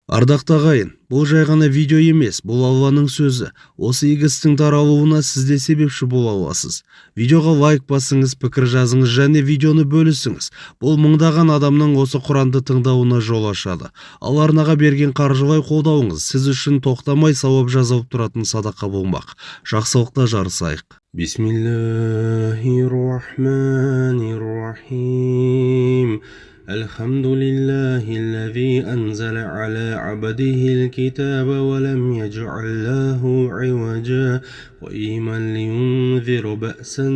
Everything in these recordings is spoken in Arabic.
Ардақты ағайын, бұл жай ғана видео емес, бұл Алланың сөзі. Осы игі істің таралуына сіз де себепші бола аласыз. Видеоға лайк басыңыз, пікір жазыңыз және видеоны бөлісіңіз. Бұл мыңдаған адамның осы Құранды тыңдауына жол ашады. Ал арнаға берген қаржылай қолдауыңыз сіз үшін тоқтамай сауап жазылып тұратын садақа болмақ. Жақсылықта жарысайық. Бисмиллахир-рахманир-рахим. الحمد لله الذي أنزل على عبده الكتاب ولم يجعل له عوجا قيما لينذر بأسا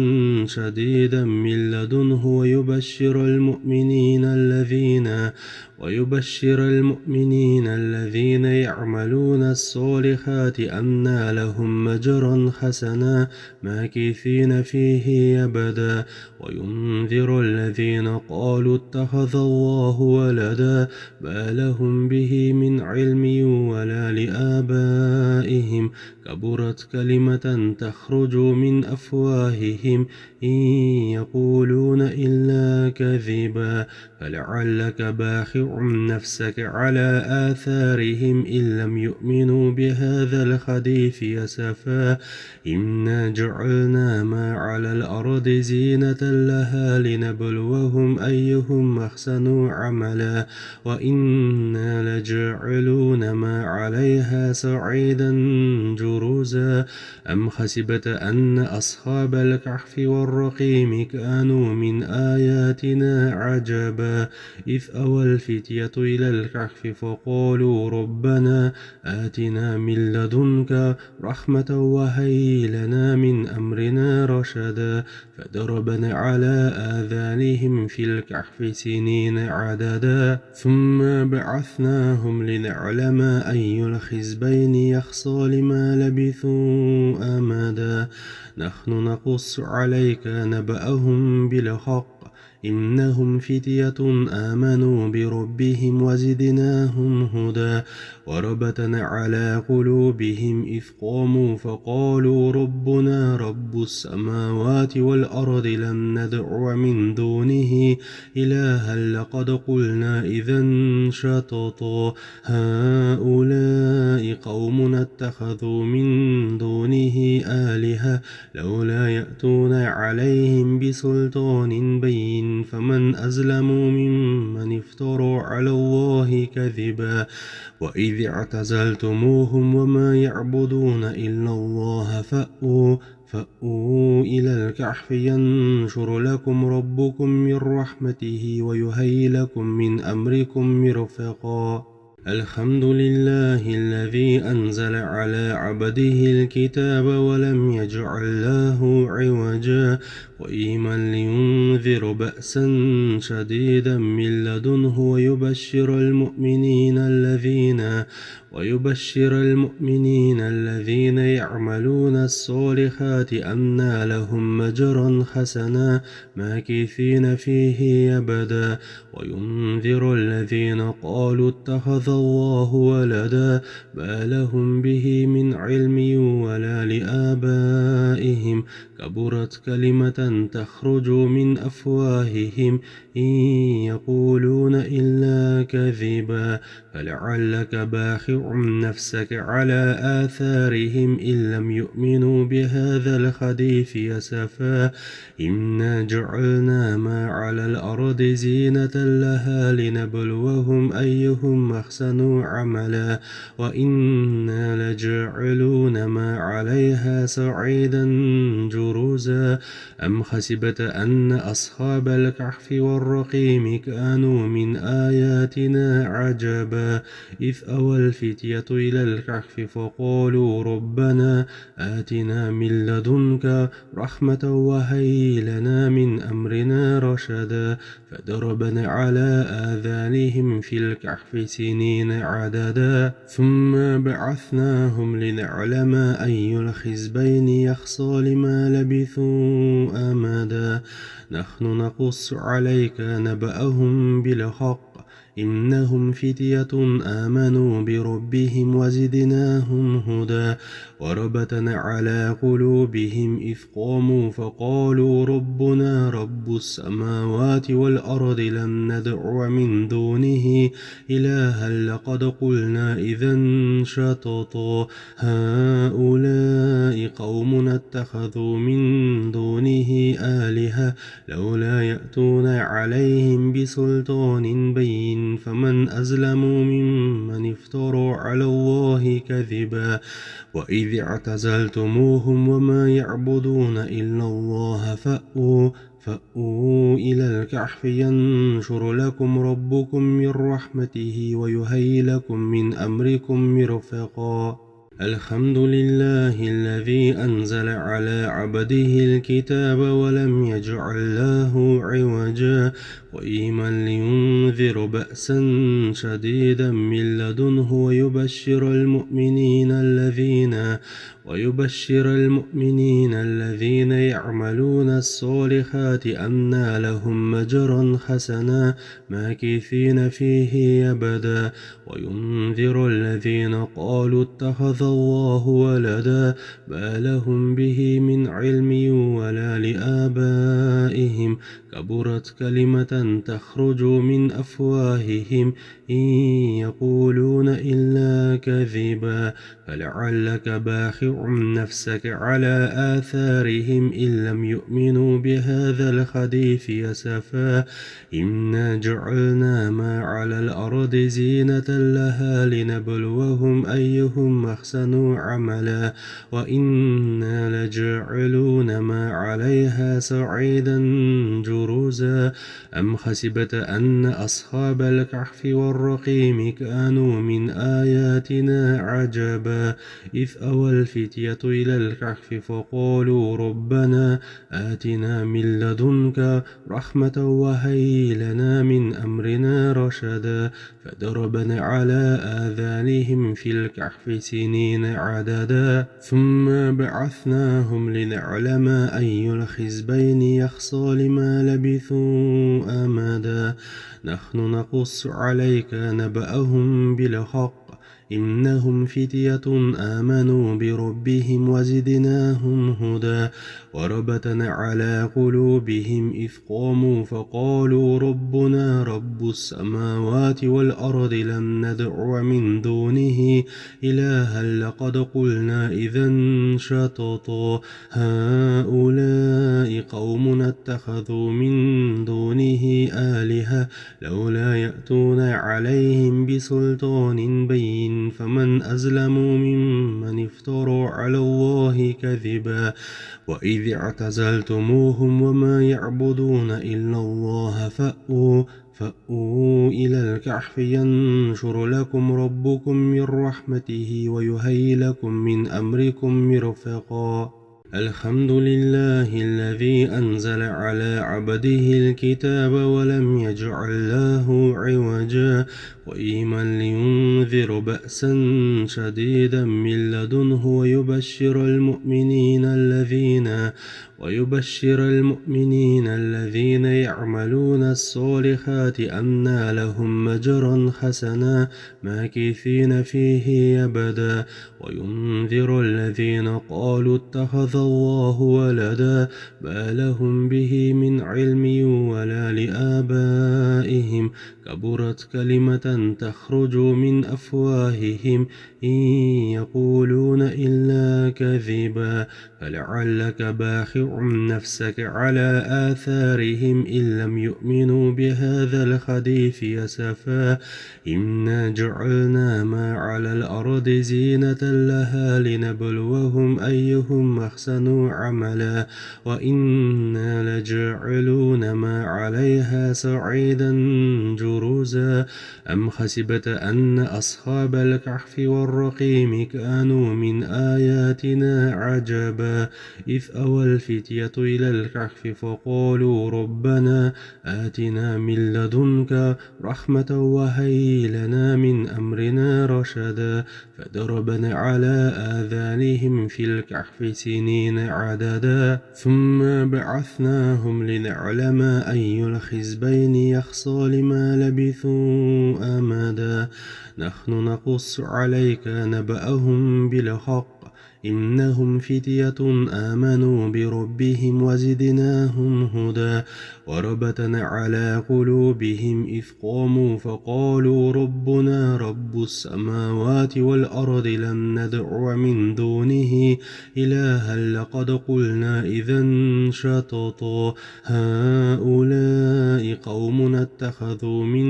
شديدا من لدنه ويبشر المؤمنين الذين يعملون الصالحات أن لهم مجرا حسنا ماكثين فيه أبدا وينذر الذين قالوا اتخذ الله ولدا ما لهم به من علم ولا لآبائهم كبرت كلمة تخرج من أفواههم إن يقولون إلا كذبا فلعلك باخع نفسك على آثارهم إن لم يؤمنوا بهذا الحديث أسفا إنا جعلنا ما على الأرض زينة لها لنبلوهم أيهم أحسن عملا وإنا لجاعلون ما عليها صعيدا جرزا أم حسبت أن أصحاب الكهف والرقيم كانوا من آياتنا عجبا إذ أوى الفتية إلى الكهف فقالوا ربنا آتنا من لدنك رحمة وهيئ لنا من أمرنا رشدا فضربنا على آذانهم في الكهف سنين عددا ثم بعثناهم لنعلم أي الحزبين يحصى لما لبثوا أمدا نحن نقص عليك نبأهم بالحق إنهم فتية آمنوا بربهم وزدناهم هدى وربطنا على قلوبهم إذ قاموا فقالوا ربنا رب السماوات والأرض لن ندعو من دونه إلها لقد قلنا إذا شططا هؤلاء قوم اتخذوا من دونه آلهة لولا يأتون عليهم بسلطان بين فمن أظلم ممن افترى على الله كذبا وإذ اعتزلتموهم وما يعبدون إلا الله فأووا إلى الكهف ينشر لكم ربكم من رحمته ويهيئ لكم من أمركم مرفقا الحمد لله الذي أنزل على عبده الكتاب ولم يجعل له عوجا قيما لينذر بأسا شديدا من لدنه ويبشر المؤمنين الذين يعملون الصالحات أن لهم مجرا حسنا ماكثين فيه أبدا وينذر الذين قالوا اتخذ الله ولدا ما لهم به من علم ولا لآبائهم كبرت كلمة تخرج من أفواههم إن يقولون إلا كذبا فلعلك باخع نفسك على آثارهم إن لم يؤمنوا بهذا الحديث أسفا إنا جعلنا ما على الأرض زينة لها لنبلوهم أيهم أحسن عملا وإنا لجاعلون ما عليها صعيدا جرزا أم حسبت أن أصحاب الكهف والرقيم كانوا من آياتنا عجبا إذ أوى الفتية إلى الكهف فقالوا ربنا آتنا من لدنك رحمة وهيئ لنا من أمرنا رشدا فضربنا على آذانهم في الكهف سنين عددا ثم بعثناهم لنعلم أي الحزبين يحصى لما لبثوا أمدا نحن نقص عليك نبأهم بالحق إنهم فتية آمنوا بربهم وزدناهم هدى وربطنا على قلوبهم إذ قاموا فقالوا ربنا رب السماوات والأرض لن ندعو من دونه إلها لقد قلنا إذا شططا هؤلاء قوم اتخذوا من دونه آلهة لولا يأتون عليهم بسلطان بين فمن أظلم ممن افترى على الله كذبا وإذ اعتزلتموهم وما يعبدون إلا الله فأووا إلى الكهف ينشر لكم ربكم من رحمته ويهيئ لكم من أمركم مرفقا الحمد لله الذي أنزل على عبده الكتاب ولم يجعل له عوجا قيما لينذر بأسا شديدا من لدنه ويبشر المؤمنين الذين يعملون الصالحات أن لهم مجرا حسنا ماكثين فيه أبدا وينذر الذين قالوا اتخذ الله ولدا ما لهم به من علم ولا لآبائهم كبرت كلمة تخرج من أفواههم إن يقولون إلا كذبا فلعلك باخع نفسك على آثارهم إن لم يؤمنوا بهذا الحديث أسفا إنا جعلنا ما على الأرض زينة لها لنبلوهم أيهم أحسن عملا وإنا لجاعلون ما عليها صعيدا جرزا أم حسبت أن أصحاب الكهف والرقيم كانوا من آياتنا عجبا إذ أوى الفتية إلى الكهف فقالوا ربنا آتنا من لدنك رحمة وهيئ لنا من أمرنا رشدا فضربنا على آذانهم في الكهف سنين عددا ثم بعثناهم لنعلم أي الحزبين يحصى لما لبثوا أمدا نحن نقص عليك نبأهم بالحق إنهم فتية آمنوا بربهم وزدناهم هدى وربطنا على قلوبهم إذ قاموا فقالوا ربنا رب السماوات والأرض لن ندعو من دونه إلها لقد قلنا إذا شططا هؤلاء قوم اتخذوا من دونه آلهة لولا يأتون عليهم بسلطان بين فمن أظلم ممن افترى على الله كذبا وإذ اعتزلتموهم وما يعبدون إلا الله فأووا إلى الكهف ينشر لكم ربكم من رحمته ويهيئ لكم من أمركم مرفقا الحمد لله الذي أنزل على عبده الكتاب ولم يجعل له عوجا قيما لينذر بأسا شديدا من لدنه ويبشر المؤمنين الذين يعملون الصالحات أن لهم مجرا حسنا ماكثين فيه أبدا وينذر الذين قالوا اتخذ الله ولدا ما لهم به من علم ولا لآبائهم كبرت كلمة تخرج من أفواههم إن يقولون إلا كذبا فلعلك باخع نفسك على آثارهم إن لم يؤمنوا بهذا الحديث أسفا إنا جعلنا ما على الأرض زينة لها لنبلوهم أيهم أحسن عملا وإنا لجاعلون ما عليها صعيدا جرزا أم حسبت أن أصحاب الكهف والرقيم كانوا من آياتنا عجبا إذ أوى الفتية الفتية إلى الكهف فقالوا ربنا آتنا من لدنك رحمة وهيئ لنا من أمرنا رشدا فضربنا على آذانهم في الكهف سنين عددا ثم بعثناهم لنعلم أي الحزبين يحصى لما لبثوا أمدا نحن نقص عليك نبأهم بالحق إنهم فتية آمنوا بربهم وزدناهم هدى وربطنا على قلوبهم إذ قاموا فقالوا ربنا رب السماوات والأرض لن ندعو من دونه إلها لقد قلنا إذا شططا هؤلاء قوم اتخذوا من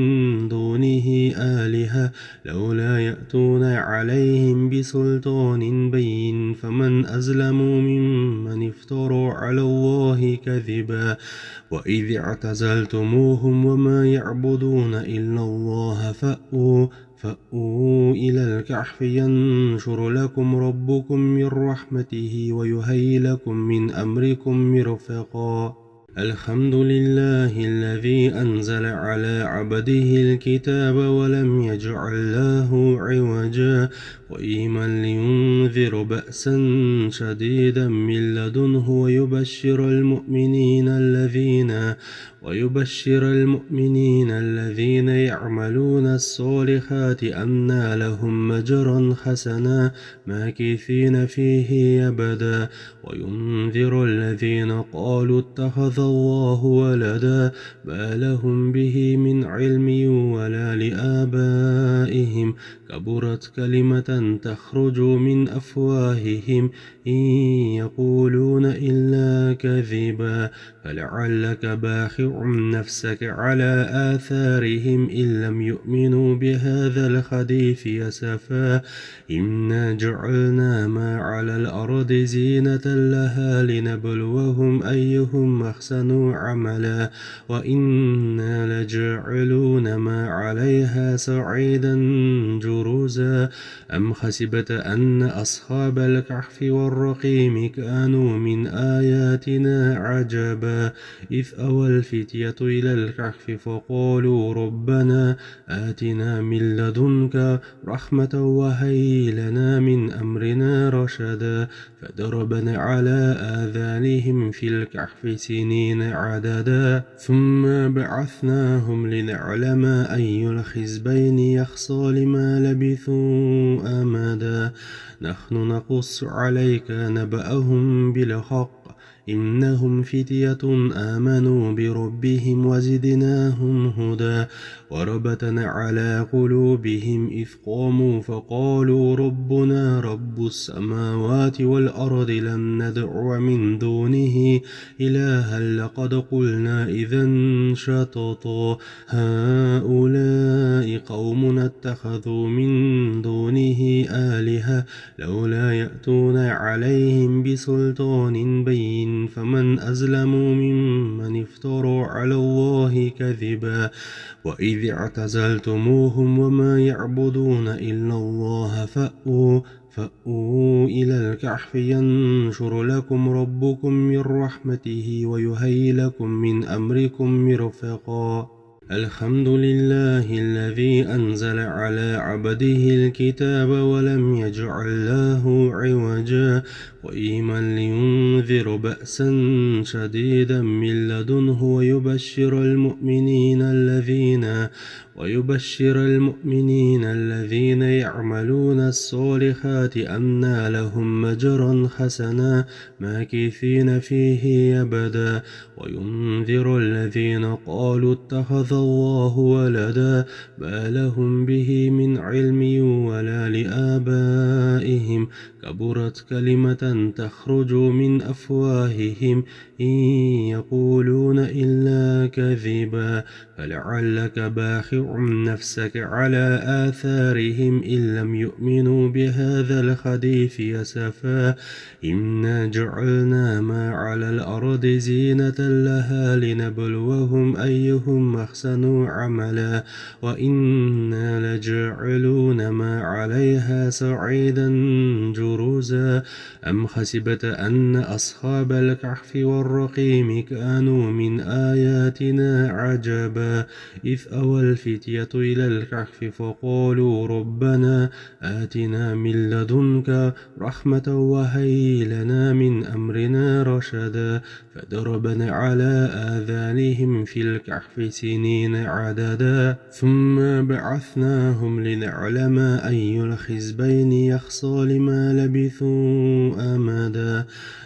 دونه آلهة لولا يأتون عليهم بسلطان بين فمن أظلم ممن افترى على الله كذبا وإذ اعتزلتموهم وما يعبدون إلا الله فأووا إلى الكهف ينشر لكم ربكم من رحمته ويهيئ لكم من أمركم مرفقا الحمد لله الذي أنزل على عبده الكتاب ولم يجعل له عوجا قيما لينذر بأسا شديدا من لدنه ويبشر المؤمنين الذين يعملون الصالحات أن لهم مجرا حسنا ماكثين فيه أبدا وينذر الذين قالوا اتخذ الله ولدا ما لهم به من علم ولا لآبائهم كبرت كلمة تخرج من أفواههم إن يقولون إلا كذبا فلعلك باخع نفسك على آثارهم إن لم يؤمنوا بهذا الحديث أسفا إنا جعلنا ما على الأرض زينة لها لنبلوهم أيهم أحسن عملا وإنا لجاعلون ما عليها صعيدا جرزا أم حسبت أن أصحاب الكهف والرقيم كانوا من آياتنا عجبا إذ أوى الفتية إلى الكهف فقالوا ربنا آتنا من لدنك رحمة وهيئ لنا من أمرنا رشدا فضربنا على آذانهم في الكهف سنين عددا ثم بعثناهم لنعلم أي الحزبين يحصى لما لبثوا أمدا نحن نقص عليك نبأهم بالحق إنهم فتية آمنوا بربهم وزدناهم هدى وربطنا على قلوبهم إذ قاموا فقالوا ربنا رب السماوات والأرض لن ندعو من دونه إلها لقد قلنا إذا شططا هؤلاء قوم اتخذوا من دونه آلهة لولا يأتون عليهم بسلطان بين فمن أظلم ممن افترى على الله كذبا وإذ اعتزلتموهم وما يعبدون إلا الله فأووا إلى الكهف ينشر لكم ربكم من رحمته ويهيئ لكم من أمركم مرفقا الحمد لله الذي أنزل على عبده الكتاب ولم يجعل له عوجا قيما لينذر بأسا شديدا من لدنه ويبشر المؤمنين الذين يعملون الصالحات أن لهم مجرا حسنا ماكثين فيه أبدا وينذر الذين قالوا اتخذ الله ولدا ما لهم به من علم ولا لآبائهم كبرت كلمة تخرج من أفواههم إن يقولون إلا كذبا فلعلك باخع نفسك على آثارهم إن لم يؤمنوا بهذا الحديث أسفا إنا جعلنا ما على الأرض زينة لها لنبلوهم أيهم أحسن عملا وإنا لجاعلون ما عليها صعيدا جرزا أم حسبت أن أصحاب الكهف والرقيم كانوا من آياتنا عجبا إذ أوى الفتية إلى الكهف فقالوا ربنا آتنا من لدنك رحمة وهيئ لنا من أمرنا رشدا فضربنا على آذانهم في الكهف سنين عددا ثم بعثناهم لنعلم أي الحزبين يحصى لما لبثوا أمدا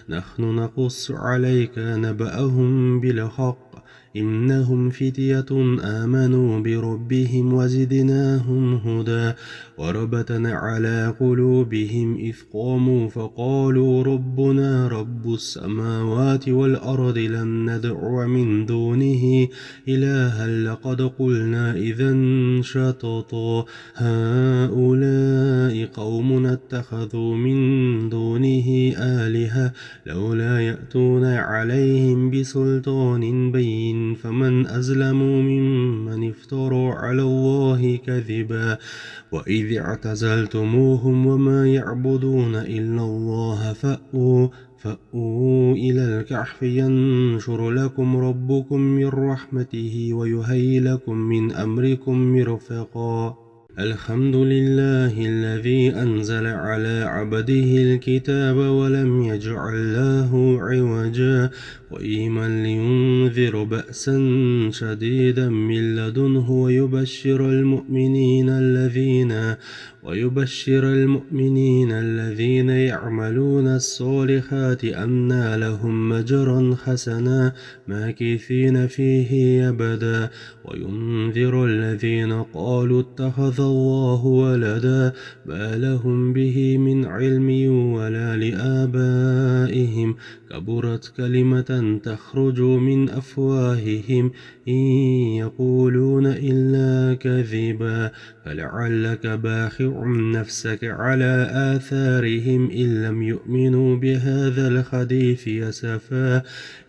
نحن نقص عليك نبأهم بالحق إنهم فتية آمنوا بربهم وزدناهم هدى وربطنا على قلوبهم إذ قاموا فقالوا ربنا رب السماوات والأرض لن ندعو من دونه إلها لقد قلنا إذا شططا هؤلاء قوم اتخذوا من دونه آلهة لولا يأتون عليهم بسلطان بين فمن أظلم ممن افترى على الله كذبا وإذ اعتزلتموهم وما يعبدون إلا الله فأووا إلى الكهف ينشر لكم ربكم من رحمته ويهيئ لكم من أمركم مرفقا الحمد لله الذي أنزل على عبده الكتاب ولم يجعل له عوجا قيما لينذر بأسا شديدا من لدنه ويبشر المؤمنين الذين يعملون الصالحات أن لهم أجرا حسنا ماكثين فيه أبدا وينذر الذين قالوا اتخذ الله ولدا ما لهم به من علم ولا لآبائهم كبرت كلمة تخرج من أفواههم إن يقولون إلا كذبا فلعلك باخع نفسك على آثارهم إن لم يؤمنوا بهذا الحديث أسفا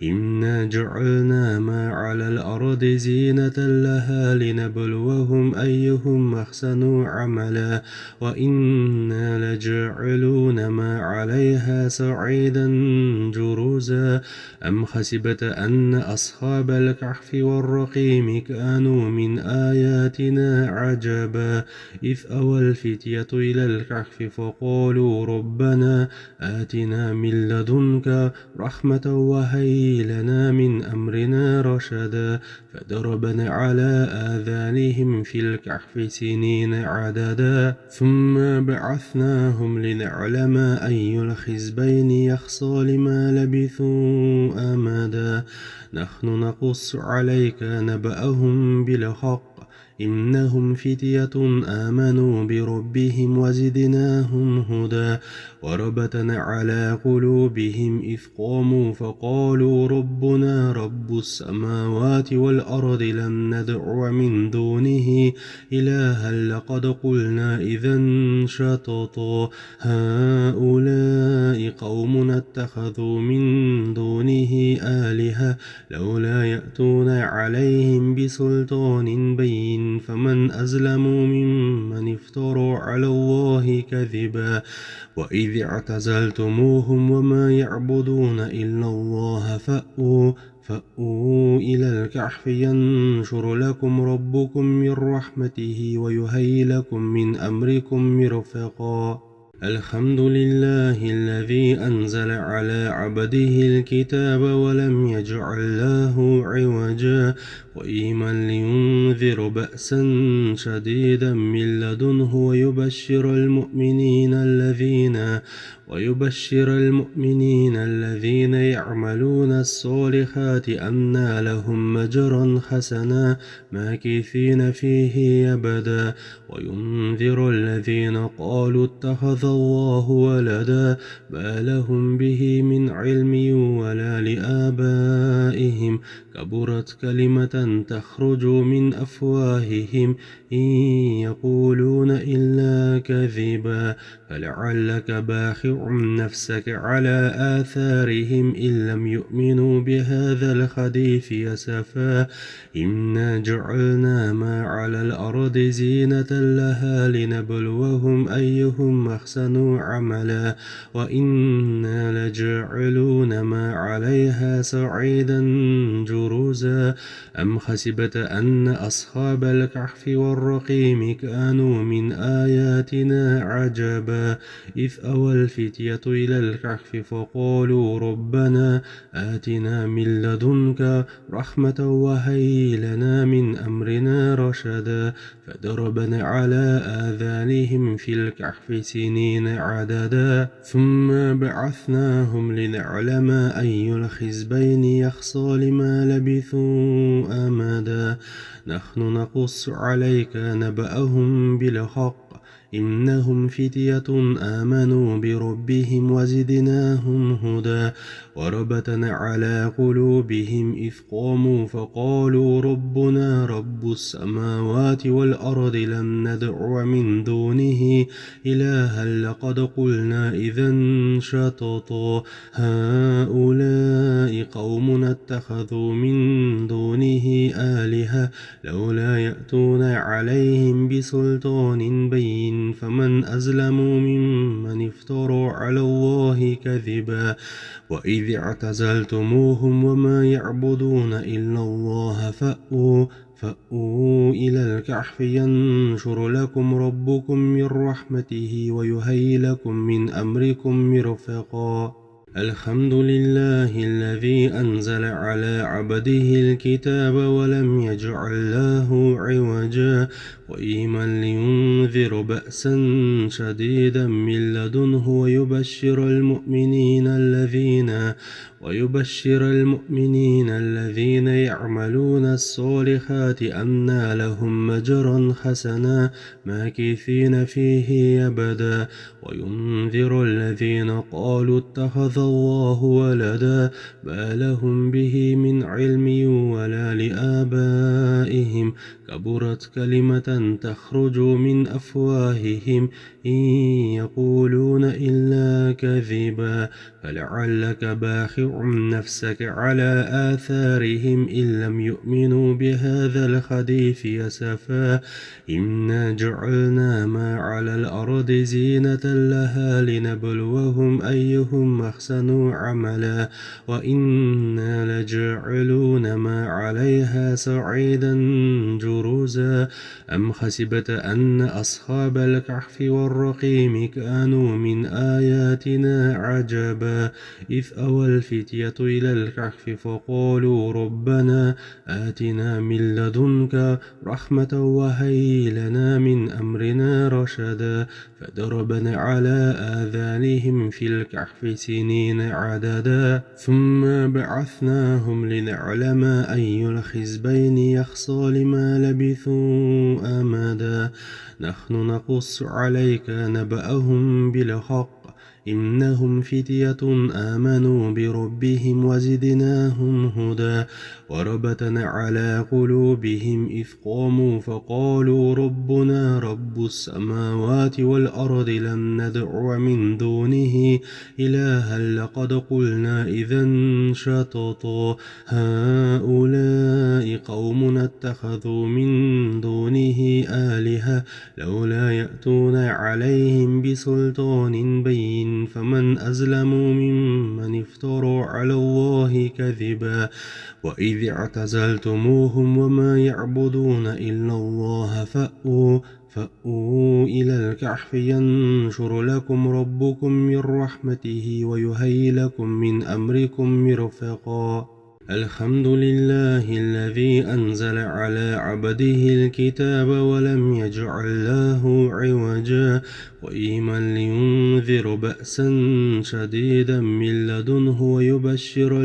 إنا جعلنا ما على الأرض زينة لها لنبلوهم أيهم أحسن عملا وإنا لجاعلون ما عليها صعيدا جرزا أم حسبت أن أصحاب الكهف والرقيم كانوا من آياتنا عجبا إذ أوى الفتية إلى الكهف فقالوا ربنا آتنا من لدنك رحمة وهيئ لنا من أمرنا رشدا فضربنا على آذانهم في الكهف سنين عددا ثم بعثناهم لنعلم أي الحزبين يحصى لما لبثوا أمدا نحن نقص عليك نبأهم بالحق إنهم فتية آمنوا بربهم وزدناهم هدى وربطنا على قلوبهم إذ قاموا فقالوا ربنا رب السماوات والأرض لن ندعو من دونه إلها لقد قلنا إذا شططا هؤلاء قوم اتخذوا من دونه آلهة لولا يأتون عليهم بسلطان بين فمن أظلم ممن افترى على الله كذبا وإذ اعتزلتموهم وما يعبدون إلا الله فأووا إلى الكهف ينشر لكم ربكم من رحمته ويهيئ لكم من أمركم مرفقا الحمد لله الذي أنزل على عبده الكتاب ولم يجعل له عوجا قيما لينذر بأسا شديدا من لدنه ويبشر المؤمنين الذين يعملون الصالحات أن لهم أجرا حسنا ماكثين فيه أبدا وينذر الذين قالوا اتخذ الله ولدا ما لهم به من علم ولا لآبائهم كبرت كلمة تخرج من أفواههم إن يقولون إلا كذبا فلعلك باخع نفسك على آثارهم إن لم يؤمنوا بهذا الحديث أسفا إنا جعلنا ما على الأرض زينة لها لنبلوهم أيهم أحسن أحسنوا عملا وإنا لجاعلون ما عليها صعيدا جرزا أم حسبت أن أصحاب الكهف والرقيم كانوا من آياتنا عجبا إذ أوى الفتية إلى الكهف فقالوا ربنا آتنا من لدنك رحمة وهيئ لنا من أمرنا رشدا فضربنا على آذانهم في الكهف سنين عددا ثم بعثناهم لنعلم أي الحزبين يحصى لما لبثوا أمدا نحن نقص عليك نبأهم بالحق إنهم فتية آمنوا بربهم وزدناهم هدى وربطنا على قلوبهم إذ قاموا فقالوا ربنا رب السماوات والأرض لن ندعو من دونه إلها لقد قلنا إذا شططا هؤلاء قوم اتخذوا من دونه آلهة لولا يأتون عليهم بسلطان بين فمن أظلم ممن افترى على الله كذبا وإذ اعتزلتموهم وما يعبدون إلا الله فأووا إلى الكهف ينشر لكم ربكم من رحمته ويهيئ لكم من أمركم مرفقا الحمد لله الذي أنزل على عبده الكتاب ولم يجعل له عوجا قيما لينذر بأسا شديدا من لدنه ويبشر المؤمنين الذين يعملون الصالحات أن لهم أجرا حسنا ماكثين فيه أبدا وينذر الذين قالوا اتخذ الله ولدا ما لهم به من علم ولا لآبائهم كبرت كلمة تخرج من أفواههم إن يقولون إلا كذبا فلعلك باخع نفسك على آثارهم إن لم يؤمنوا بهذا الحديث أسفا إنا جعلنا ما على الأرض زينة لها لنبلوهم أيهم أحسن عملا وإنا لجاعلون ما عليها صعيدا جرزا أم حسبت أن أصحاب الكهف والرقيم كانوا من آياتنا عجبا إذ أوى الفتية إلى الكهف فقالوا ربنا آتنا من لدنك رحمة وهيئ لنا من أمرنا رشدا فضربنا على آذانهم في الكهف سنين عددا ثم بعثناهم لنعلم أي الحزبين يحصى لما لبثوا أمدا نحن نقص عليك نبأهم بالحق إنهم فتية آمنوا بربهم وزدناهم هدى وربطنا على قلوبهم إذ قاموا فقالوا ربنا رب السماوات والأرض لن ندعو من دونه إلها لقد قلنا إذا شططا هؤلاء قوم اتخذوا من دونه آلهة لولا يأتون عليهم بسلطان بين فمن أظلم ممن افترى على الله كذبا وإذ اعتزلتموهم وما يعبدون إلا الله فأووا إلى الكهف ينشر لكم ربكم من رحمته ويهيئ لكم من أمركم مرفقا الحمد لله الذي أنزل على عبده الكتاب ولم يجعل له عوجا قيما لينذر بأسا شديدا من لدنه ويبشر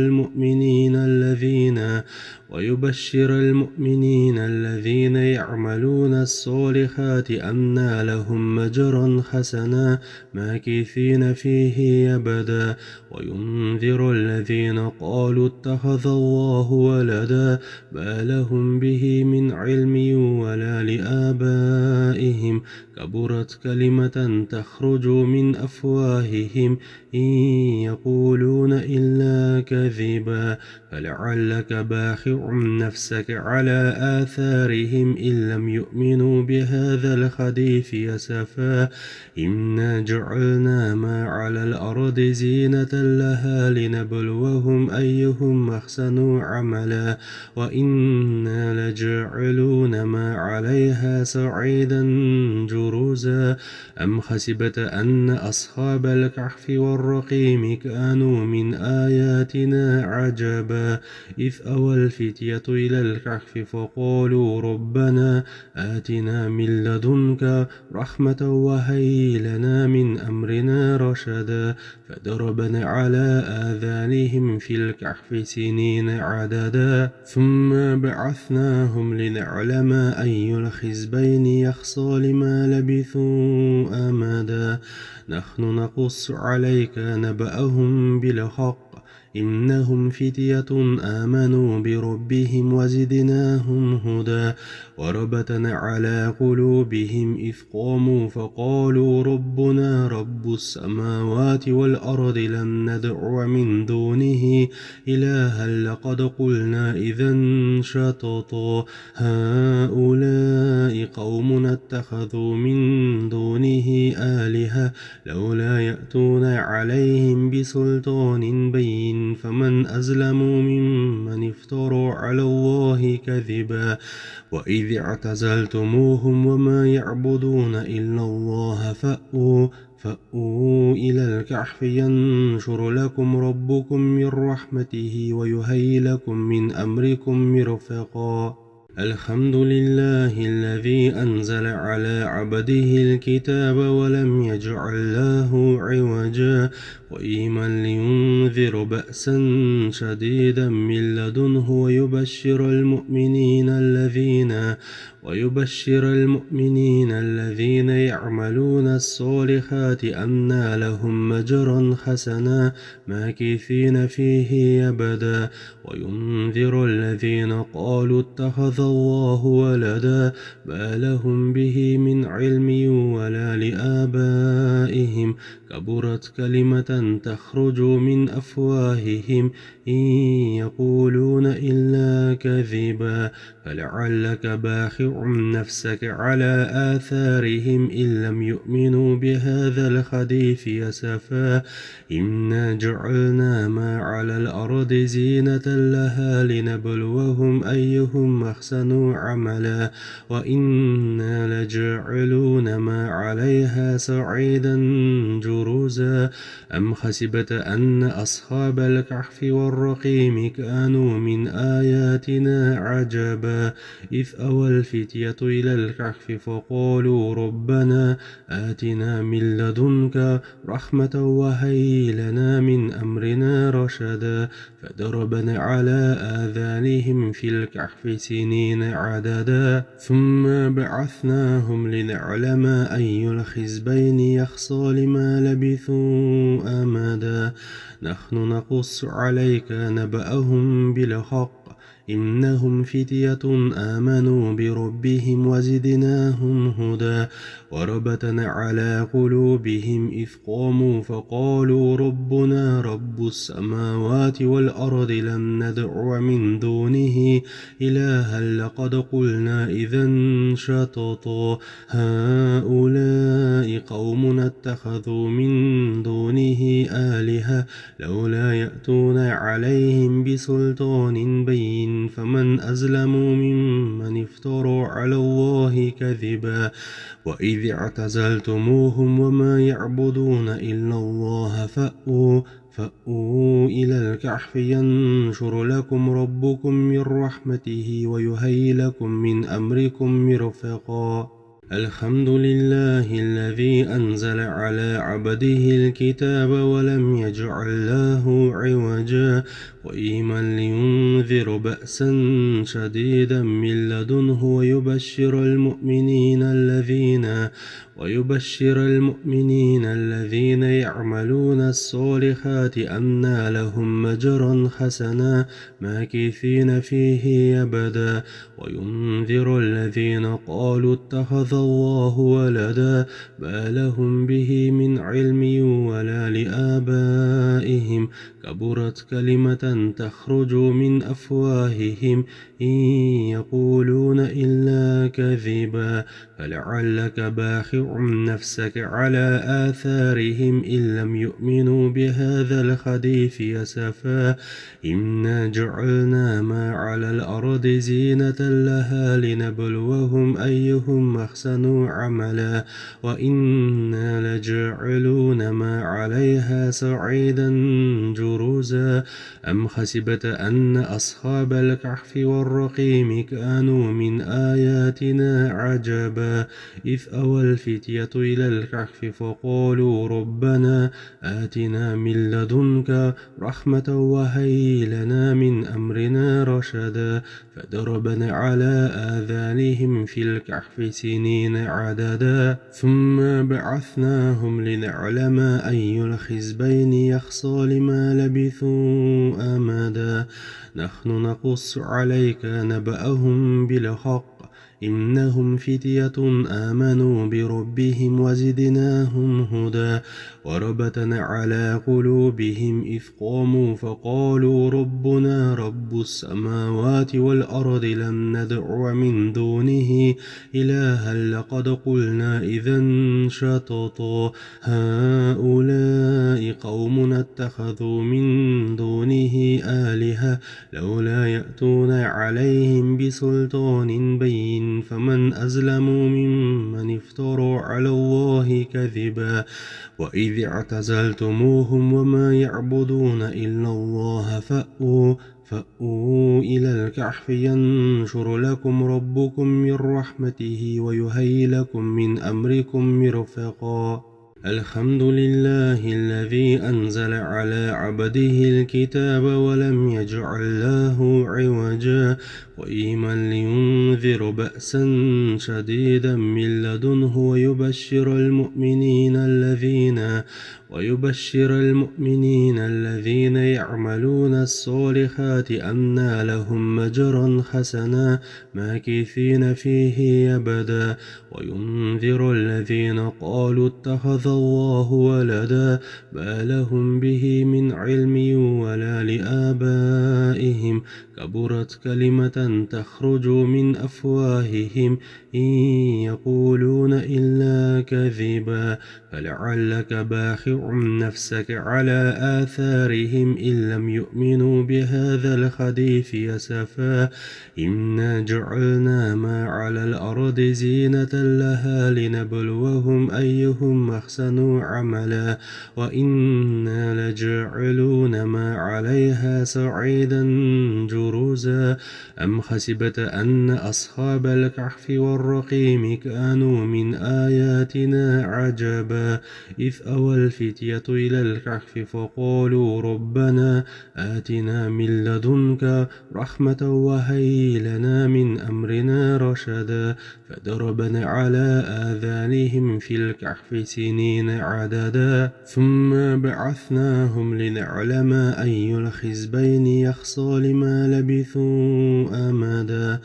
المؤمنين الذين يعملون الصالحات أن لهم أجرا حسنا ماكثين فيه أبدا وينذر الذين قالوا اتخذ الله ولدا ما لهم به من علم ولا لآبائهم كبرت كلمة كلمة تخرج من أفواههم إن يقولون إلا كذبا فلعلك باخع نفسك على آثارهم إن لم يؤمنوا بهذا الحديث أسفا إنا جعلنا ما على الأرض زينة لها لنبلوهم أيهم أحسن عملا وإنا لجاعلون ما عليها صعيدا جرزا أم حسبت أن أصحاب الكهف والرقيم كانوا من آياتنا عجبا إذ أوى الفتية إلى الكهف فقالوا ربنا آتنا من لدنك رحمة وهيئ لنا من أمرنا رشدا فضربنا على آذانهم في الكهف سنين عددا ثم بعثناهم لنعلم أي الحزبين يحصى لما لبثوا أمدا نحن نقص عليك نبأهم بالحق إنهم فتية آمنوا بربهم وزدناهم هدى وربطنا على قلوبهم إذ قاموا فقالوا ربنا رب السماوات والأرض لن ندعو من دونه إلها لقد قلنا إذا شططا هؤلاء قوم اتخذوا من دونه آلهة لولا يأتون عليهم بسلطان بين فمن أظلم ممن افترى على الله كذبا وإذ اعتزلتموهم وما يعبدون إلا الله فأووا إلى الكهف ينشر لكم ربكم من رحمته ويهيئ لكم من أمركم مرفقا الحمد لله الذي أنزل على عبده الكتاب ولم يجعل له عوجا قيما لينذر بأسا شديدا من لدنه ويبشر المؤمنين الذين يعملون الصالحات أن لهم مجرا حسنا ماكثين فيه أبدا وينذر الذين قالوا اتخذ الله ولدا ما لهم به من علم ولا لآبائهم كبرت كلمة تخرج من أفواههم إن يقولون إلا كذبا فلعلك باخع نفسك على آثارهم إن لم يؤمنوا بهذا الحديث أسفا إنا جعلنا ما على الأرض زينة لها لنبلوهم أيهم أحسن عملا وإنا لجاعلون ما عليها صعيدا جرزا أم حسبت أن أصحاب الكهف والرقيم كانوا من آياتنا عجبا إذ أوى الفتية إلى الكهف فقالوا ربنا آتنا من لدنك رحمة وهيئ لنا من أمرنا رشدا فضربنا على آذانهم في الكهف سنين عددا ثم بعثناهم لنعلم أي الحزبين يحصى لما لبثوا أمدا نحن نقص عليك نبأهم بالحق إنهم فتية آمنوا بربهم وزدناهم هدى وربطنا على قلوبهم إذ قاموا فقالوا ربنا رب السماوات والأرض لن ندعو من دونه إلها لقد قلنا إذا شططا هؤلاء قوم اتخذوا من دونه آلهة لولا يأتون عليهم بسلطان بين فمن أظلم ممن افترى على الله كذبا وإذ اعتزلتموهم وما يعبدون إلا الله فأووا إلى الكهف ينشر لكم ربكم من رحمته ويهيئ لكم من أمركم مرفقا الحمد لله الذي أنزل على عبده الكتاب ولم يجعل له عوجا قيما لينذر بأسا شديدا من لدنه ويبشر ويبشر المؤمنين الذين يعملون الصالحات أن لهم أجرا حسنا ماكثين فيه أبدا وينذر الذين قالوا اتخذ الله ولدا ما لهم به من علم ولا لآبائهم كبرت كلمة تخرج من أفواههم إن يقولون إلا كذبا فلعلك باخع نفسك على آثارهم إن لم يؤمنوا بهذا الحديث أسفا إنا جعلنا ما على الأرض زينة لها لنبلوهم أيهم أحسن عملا وإنا لجاعلون ما عليها صعيدا جرزا أم حسبت أن أصحاب الكهف والرقيم كانوا من آياتنا عجبا إذ أوى الفتية إلى الكهف فقالوا ربنا آتنا من لدنك رحمة وهيئ لنا من أمرنا رشدا فضربنا على آذانهم في الكهف سنين عددا ثم بعثناهم لنعلم أي الحزبين يحصى لما لبثوا أمدا نحن نقص عليك نبأهم بالحق إنهم فتية آمنوا بربهم وزدناهم هدى وربطنا على قلوبهم إذ قاموا فقالوا ربنا رب السماوات والأرض لن ندعو من دونه إلها لقد قلنا إذا شططا هؤلاء قوم اتخذوا من دونه آلهة لولا يأتون عليهم بسلطان بين فمن أظلم ممن افترى على الله كذبا وإذ اعتزلتموهم وما يعبدون إلا الله فأووا إلى الكهف ينشر لكم ربكم من رحمته ويهيئ لكم من أمركم مرفقا الحمد لله الذي أنزل على عبده الكتاب ولم يجعل له عوجا قيما لينذر بأسا شديدا من لدنه ويبشر المؤمنين الذين يعملون الصالحات أن لهم أجرا حسنا ماكثين فيه أبدا وينذر الذين قالوا اتخذ الله ولدا ما لهم به من علم ولا لآبائهم كبرت كلمة تخرج من أفواههم إن يقولون إلا كذبا فلعلك باخع نفسك على آثارهم إن لم يؤمنوا بهذا الحديث أسفا إنا جعلنا ما على الأرض زينة لها لنبلوهم أيهم أحسن عملا وإنا لجاعلون ما عليها صعيدا جرزا أم حسبت أن أصحاب الكهف والرقيم كانوا من آياتنا عجبا إذ أوى الفتية إلى الكهف فقالوا ربنا آتنا من لدنك رحمة وهيئ لنا من أمرنا رشدا فضربنا على آذانهم في الكهف سنين عددا ثم بعثناهم لنعلم أي الحزبين يحصى لما لبثوا أمدا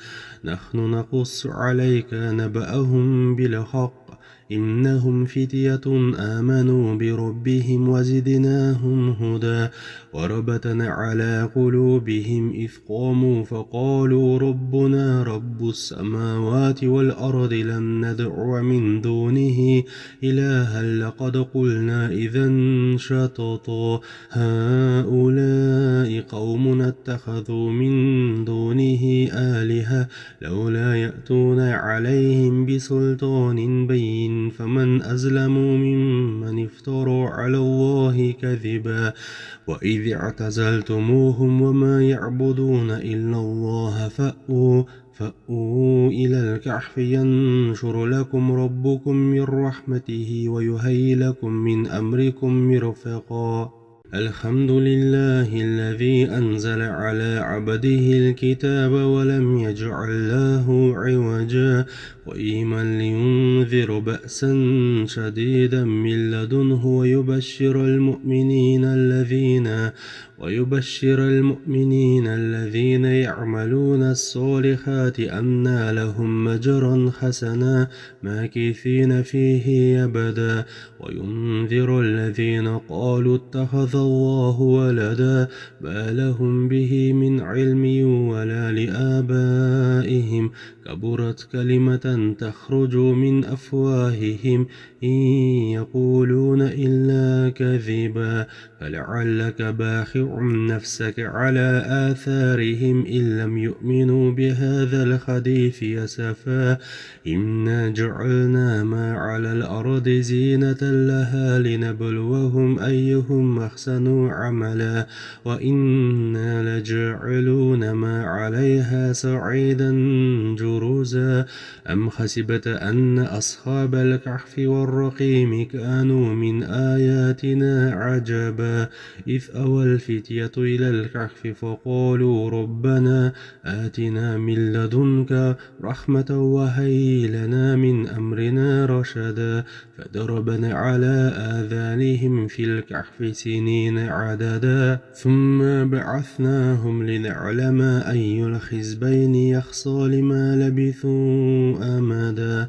نحن نقص عليك نبأهم بالحق إنهم فتية آمنوا بربهم وزدناهم هدى وربطنا على قلوبهم إذ قاموا فقالوا ربنا رب السماوات والأرض لن ندعو من دونه إلها لقد قلنا إذا شططا هؤلاء قوم اتخذوا من دونه آلهة لولا يأتون عليهم بسلطان بين فمن أظلم ممن افترى على الله كذبا وإذ اعتزلتموهم وما يعبدون إلا الله فأووا إلى الكهف ينشر لكم ربكم من رحمته ويهيئ لكم من أمركم مرفقا الحمد لله الذي أنزل على عبده الكتاب ولم يجعل له عوجا قيما لينذر بأسا شديدا من لدنه ويبشر المؤمنين الذين يعملون الصالحات أن لهم مجرا حسنا ماكثين فيه أبدا وينذر الذين قالوا اتخذ الله ولدا ما لهم به من علم ولا لآبائهم كبرت كلمة تخرج من أفواههم إن يقولون إلا كذبا فلعلك باخع نفسك على آثارهم إن لم يؤمنوا بهذا الحديث أسفا إنا جعلنا ما على الأرض زينة لها لنبلوهم أيهم أحسن عملا وإنا لجاعلون ما عليها صعيدا جرزا أم حسبت أن أصحاب الكهف والرقيم كانوا من آياتنا عجبا إذ أوى الفتية إلى الكهف فقالوا ربنا آتنا من لدنك رحمة وهيئ لنا من أمرنا رشدا فضربنا على آذانهم في الكهف سنين عددا ثم بعثناهم لنعلم أي الحزبين يحصى لما لبثوا أمدا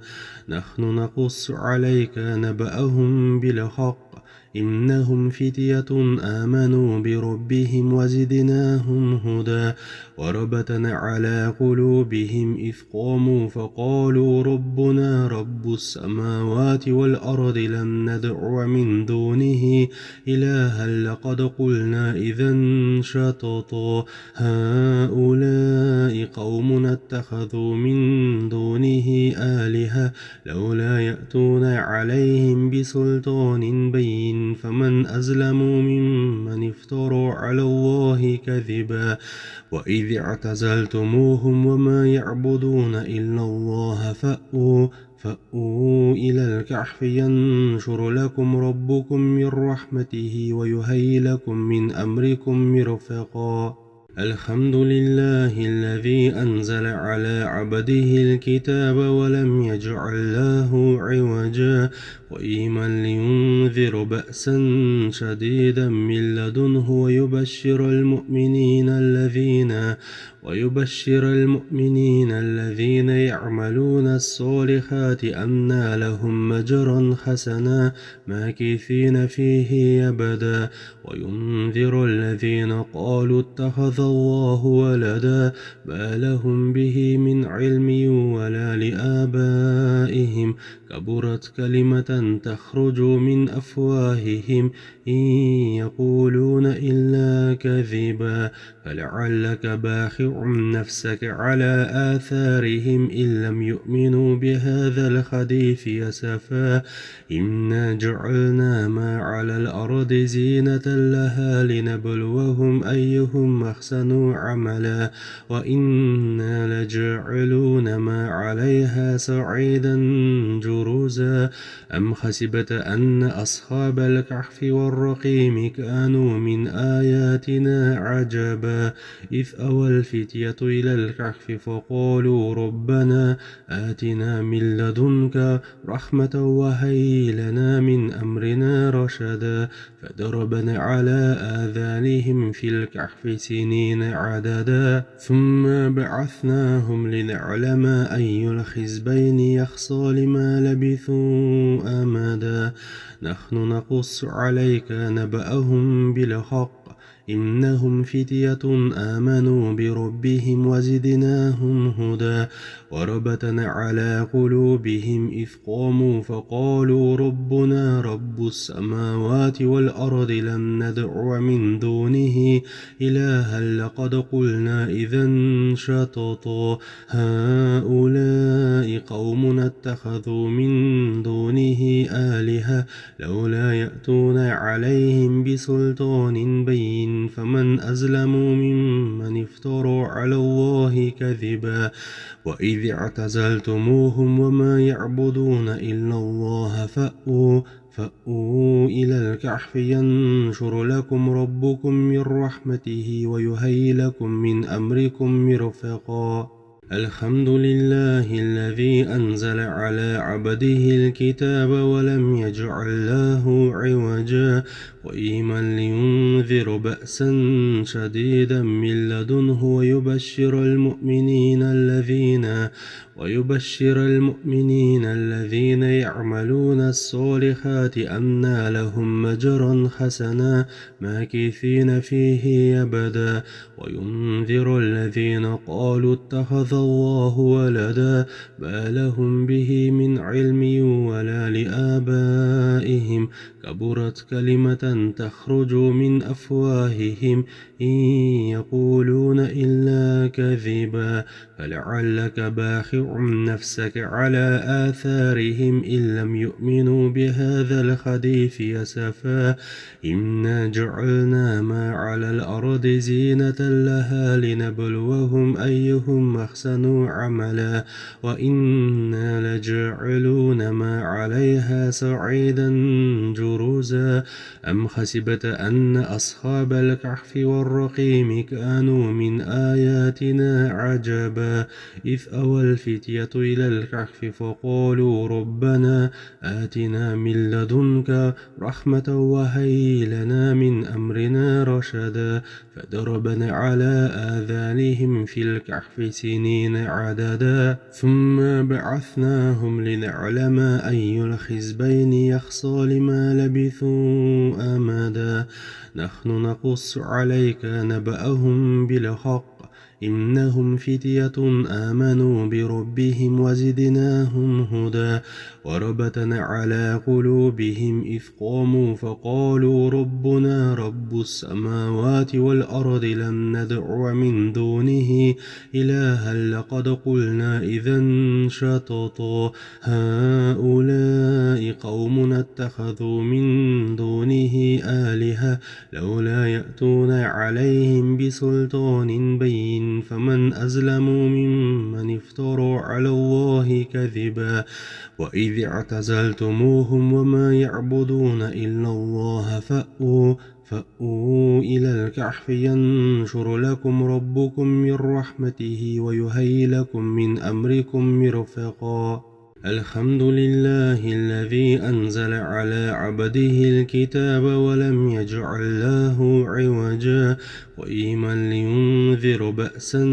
نحن نقص عليك نبأهم بالحق إنهم فتية آمنوا بربهم وزدناهم هدى وربطنا على قلوبهم إذ قاموا فقالوا ربنا رب السماوات والأرض لن ندعو من دونه إلها لقد قلنا إذا شططا هؤلاء قوم اتخذوا من دونه آلهة لولا يأتون عليهم بسلطان بين فمن أظلم ممن افترى على الله كذبا وإذ اعتزلتموهم وما يعبدون إلا الله فأووا إلى الكهف ينشر لكم ربكم من رحمته ويهيئ لكم من أمركم مرفقا الحمد لله الذي أنزل على عبده الكتاب ولم يجعل له عوجا قيما لينذر بأسا شديدا من لدنه ويبشر المؤمنين الذين يعملون الصالحات أن لهم مجرا حسنا ماكثين فيه أبدا وينذر الذين قالوا اتخذ الله ولدا ما لهم به من علم ولا لآبائهم كبرت كلمة تخرج من أفواههم إن يقولون إلا كذبا فلعلك باخع نفسك على آثارهم إن لم يؤمنوا بهذا الحديث أسفا إنا جعلنا ما على الأرض زينة لها لنبلوهم أيهم أحسن عملا وإنا لجاعلون ما عليها صعيدا جرزا أم حسبت أن أصحاب الكهف والرقيم كانوا من آياتنا عجبا إذ أوى الفتية إلى الكهف فقالوا ربنا آتنا من لدنك رحمة وهيئ لنا من أمرنا رشدا فضربنا على آذانهم في الكهف سنين عددا ثم بعثناهم لنعلم أي الحزبين يحصى لما لبثوا أمدا نحن نقص عليك نبأهم بالحق إنهم فتية آمنوا بربهم وزدناهم هدى وربطنا على قلوبهم إذ قاموا فقالوا ربنا رب السماوات والأرض لن ندعو من دونه إلها لقد قلنا إذا شططا هؤلاء قوم اتخذوا من دونه آلهة لولا يأتون عليهم بسلطان بين فمن أظلم ممن افترى على الله كذبا وإذ اعتزلتموهم وما يعبدون إلا الله فأووا إلى الكهف ينشر لكم ربكم من رحمته ويهيئ لكم من أمركم مرفقا الحمد لله الذي أنزل على عبده الكتاب ولم يجعل له عوجا قيما لينذر بأسا شديدا من لدنه ويبشر المؤمنين الذين يعملون الصالحات أن لهم أجرا حسنا ماكثين فيه أبدا وينذر الذين قالوا اتخذ الله ولدا ما لهم به من علم ولا لآبائهم كبرت كلمة تخرج من أفواههم إن يقولون إلا كذبا فلعلك باخع نفسك على آثارهم إن لم يؤمنوا بهذا الحديث أسفا إنا جعلنا ما على الأرض زينة لها لنبلوهم أيهم أحسن عملا وإنا لجاعلون ما عليها صعيدا جرزا أم حسبت أن أصحاب الكهف والرقيم كانوا من آياتنا عجبا إذ أوى الفتية إلى الكهف فقالوا ربنا آتنا من لدنك رحمة وهيئ لنا من أمرنا رشدا فضربنا على آذانهم في الكهف سنين عددا ثم بعثناهم لنعلم أي الحزبين يحصى لما لبثوا أمدا نحن نقص عليك نبأهم بالحق إنهم فتية آمنوا بربهم وزدناهم هدى وربطنا على قلوبهم إذ قاموا فقالوا ربنا رب السماوات والأرض لن ندعو من دونه إلها لقد قلنا إذا شططا هؤلاء قوم اتخذوا من دونه آلهة لولا يأتون عليهم بسلطان بين فمن أظلم ممن افترى على الله كذبا وإذ اعتزلتموهم وما يعبدون إلا الله فأووا إلى الكهف ينشر لكم ربكم من رحمته ويهيئ لكم من أمركم مرفقا الحمد لله الذي أنزل على عبده الكتاب ولم يجعل له عوجا قيما لينذر بأسا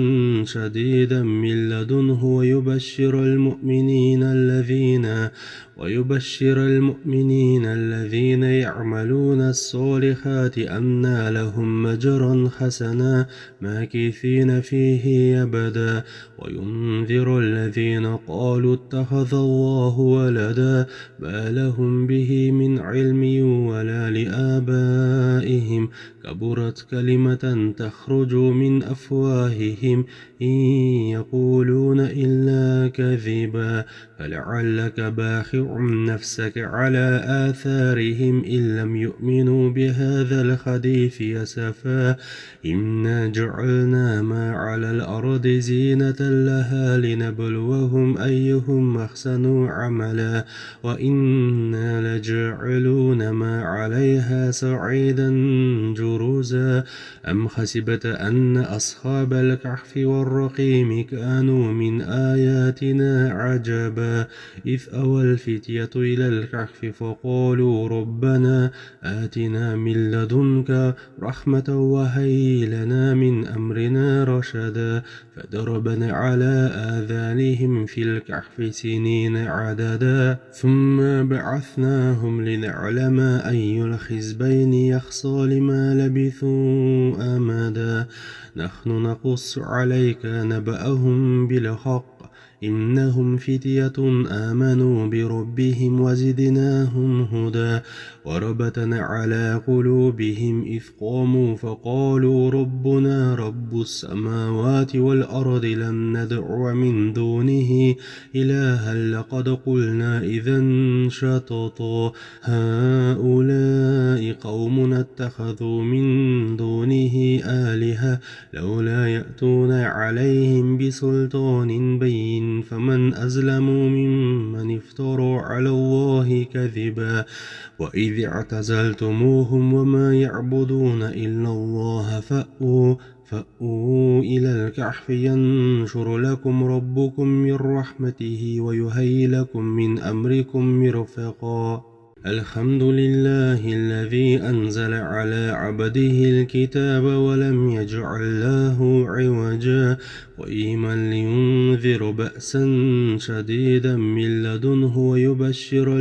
شديدا من لدنه ويبشر المؤمنين الذين يعملون الصالحات أن لهم أجرا حسنا ماكثين فيه أبدا وينذر الذين قالوا اتخذ الله ولدا ما لهم به من علم ولا لآبائهم كبرت كلمة تخرج من أفواههم إن يقولون إلا كذبا فلعلك باخع نفسك على آثارهم إن لم يؤمنوا بهذا الحديث أسفا إنا جعلنا ما على الأرض زينة لها لنبلوهم أيهم أحسن عملا وإنا لجاعلون ما عليها صعيدا جرزا أم حسبت أن أصحاب الكهف والرقيم كانوا من آياتنا عجبا إذ أوى الفتية إلى الكهف فقالوا ربنا آتنا من لدنك رحمة وهيئ لنا من أمرنا رشدا فضربنا على آذانهم في الكهف سنين عددا ثم بعثناهم لنعلم أي الحزبين يحصى لما لبثوا أمدا نحن نقص عليك نبأهم بالحق إنهم فتية آمنوا بربهم وزدناهم هدى وربطنا على قلوبهم إذ قاموا فقالوا ربنا رب السماوات والأرض لن ندعو من دونه إلها لقد قلنا إذا شططا هؤلاء قوم اتخذوا من دونه آلهة لولا يأتون عليهم بسلطان بين فمن أظلم ممن ممن افترى على الله كذبا وإذ اعتزلتموهم وما يعبدون إلا الله فأووا إلى الكهف ينشر لكم ربكم من رحمته ويهيئ لكم من أمركم مرفقا الحمد لله الذي أنزل على عبده الكتاب ولم يجعل له عوجا قيما لينذر بأسا شديدا من لدنه ويبشر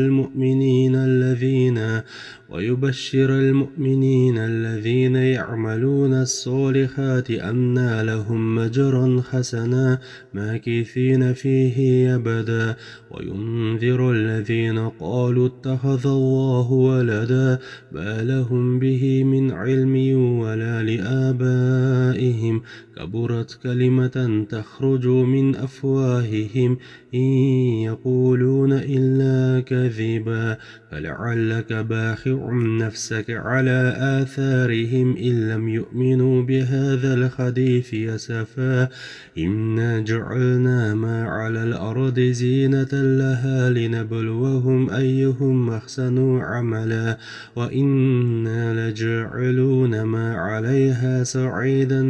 المؤمنين الذين يعملون الصالحات أن لهم أجرا حسنا ماكثين فيه أبدا وينذر الذين قالوا اتخذ الله ولدا ما لهم به من علم ولا لآبائهم كبرت كلمة تخرج من أفواههم إن يقولون إلا كذبا فلعلك باخع نفسك على آثارهم إن لم يؤمنوا بهذا الحديث أسفا إنا جعلنا ما على الأرض زينة لها لنبلوهم أيهم أحسن عملا وإنا لجاعلون ما عليها صعيدا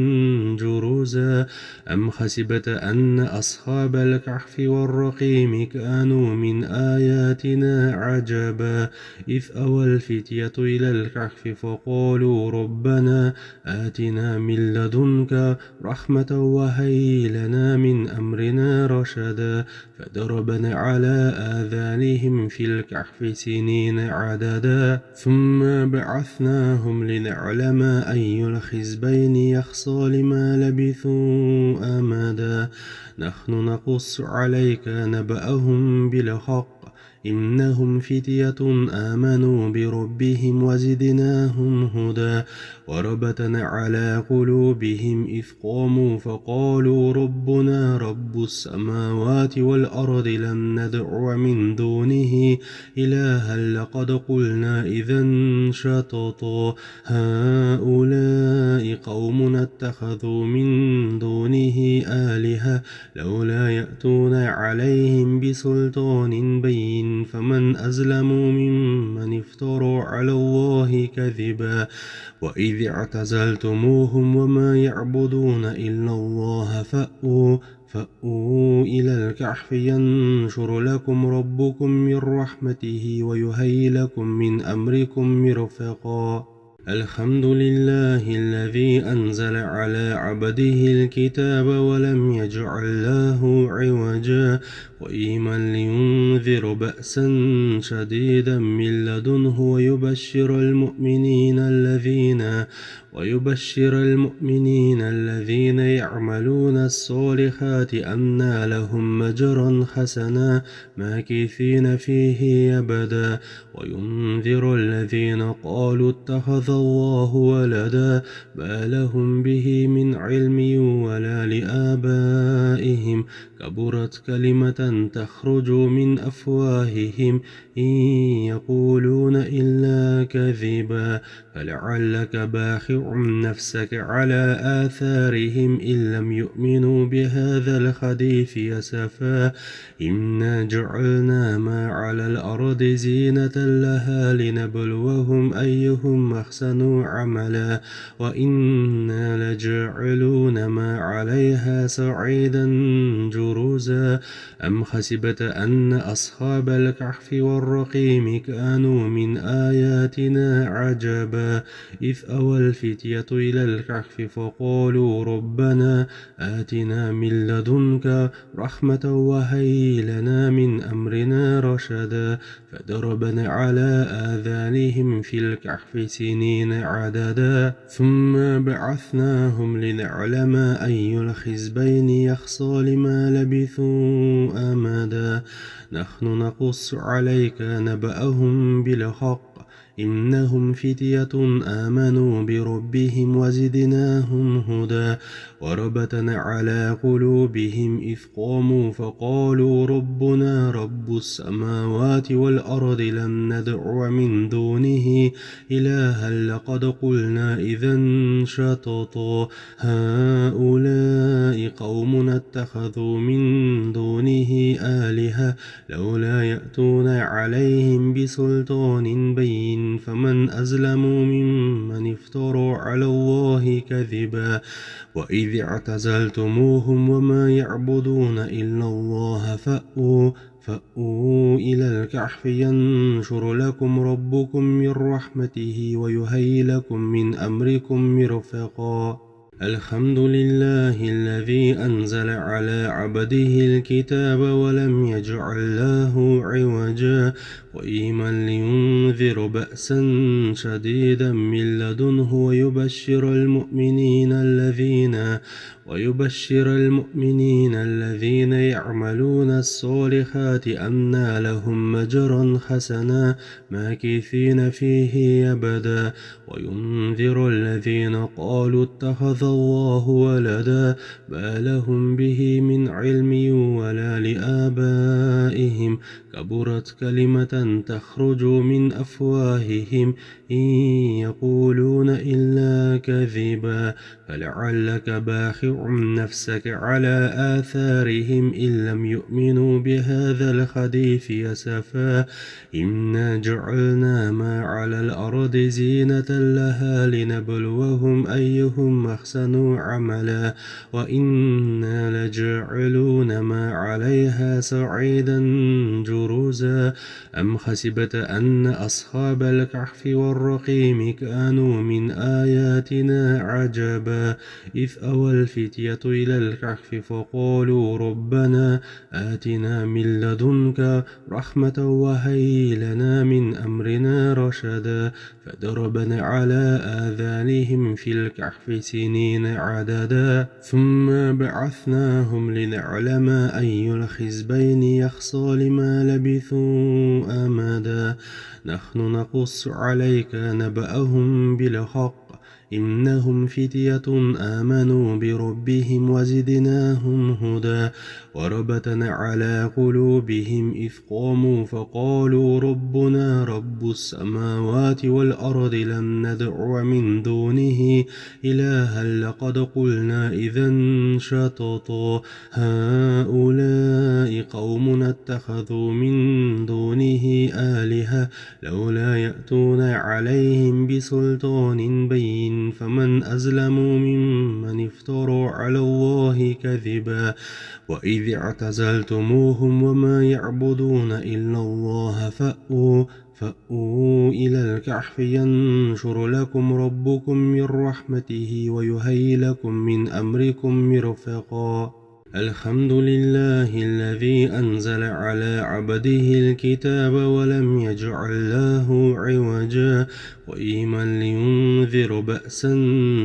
جرزا أم حسبت أن أصحاب الكهف والرقيم كانوا من آياتنا عجبا إذ أوى الفتية إلى الكهف فقالوا ربنا آتنا من لدنك رحمة وهيئ لنا من أمرنا رشدا فضربنا على آذانهم في الكهف سنين عددا ثم بعثناهم لنعلم أي الحزبين يحصى لما لبثوا أمدا نحن نقص عليك نبأهم بالحق إنهم فتية آمنوا بربهم وزدناهم هدى وربطنا على قلوبهم إذ قاموا فقالوا ربنا رب السماوات والأرض لن ندعو من دونه إلها لقد قلنا إذا شططا هؤلاء قوم اتخذوا من دونه آلهة لولا يأتون عليهم بسلطان بين فمن أظلم ممن افترى على الله كذبا وإذ اعتزلتموهم وما يعبدون إلا الله فأووا إلى الكهف ينشر لكم ربكم من رحمته ويهيئ لكم من أمركم مرفقا الحمد لله الذي أنزل على عبده الكتاب ولم يجعل له عوجا قيما لينذر بأسا شديدا من لدنه ويبشر المؤمنين الذين يعملون الصالحات أن لهم أجرا حسنا ماكثين فيه أبدا وينذر الذين قالوا اتخذ الله ولدا ما لهم به من علم ولا لآبائهم كبرت كلمة تخرج من أفواههم إن يقولون إلا كذبا فلعلك باخع نفسك على آثارهم إن لم يؤمنوا بهذا الحديث أسفا إنا جعلنا ما على الأرض زينة لها لنبلوهم أيهم أحسن عملا وإنا لجاعلون ما عليها صعيدا جرزا أم حسبت أن أصحاب الكهف والرقيم كانوا من آياتنا عجبا إذ أوى الفتية إلى الكهف فقالوا ربنا آتنا من لدنك رحمة وهيئ لنا من أمرنا رشدا فضربنا على آذانهم في الكهف سنين عددا ثم بعثناهم لنعلم أي الحزبين يحصى لما لبثوا أمدا نحن نقص عليك نبأهم بالحق إنهم فتية آمنوا بربهم وزدناهم هدى وربطنا على قلوبهم إذ قاموا فقالوا ربنا رب السماوات والأرض لن ندعو من دونه إلها لقد قلنا إذا شططا هؤلاء قوم اتخذوا من دونه آلهة لولا يأتون عليهم بسلطان بين فمن أظلم ممن افترى على الله كذبا وإذ اعتزلتموهم وما يعبدون إلا الله فأووا إلى الكهف ينشر لكم ربكم من رحمته ويهيئ لكم من أمركم مرفقا الحمد لله الذي أنزل على عبده الكتاب ولم يجعل له عوجا قيما لينذر بأسا شديدا من لدنه ويبشر المؤمنين الذين يعملون الصالحات أن لهم مجرا حسنا ماكثين فيه أبدا وينذر الذين قالوا اتخذ الله ولدا ما لهم به من علم ولا لآبائهم كبرت كلمة تخرج من أفواههم إن يقولون إلا كذبا فلعلك باخع نفسك على آثارهم إن لم يؤمنوا بهذا الحديث أسفا إنا جعلنا ما على الأرض زينة لها لنبلوهم أيهم أحسن عملا وإنا لجاعلون ما عليها صعيدا جرزا أم حسبت أن أصحاب الكهف والرقيم كانوا من آياتنا عجبا إذ أوى الفتية إلى الكهف فقالوا ربنا آتنا من لدنك رحمة وهيئ لنا من أمرنا رشدا فضربنا على آذانهم في الكهف سنين عددا ثم بعثناهم لنعلم أي الحزبين يحصى لما لبثوا أمدا نحن نقص عليك نبأهم بالحق إنهم فتية آمنوا بربهم وزدناهم هدى وربطنا على قلوبهم إذ قاموا فقالوا ربنا رب السماوات والأرض لن ندعو من دونه إلها لقد قلنا إذا شططا هؤلاء قوم اتخذوا من دونه آلهة لولا يأتون عليهم بسلطان بين فمن أظلم ممن افترى على الله كذبا وإذ اعتزلتموهم وما يعبدون إلا الله فأووا إلى الكهف ينشر لكم ربكم من رحمته ويهيئ لكم من أمركم مرفقا الحمد لله الذي أنزل على عبده الكتاب ولم يجعل له عوجا قيما لينذر بأسا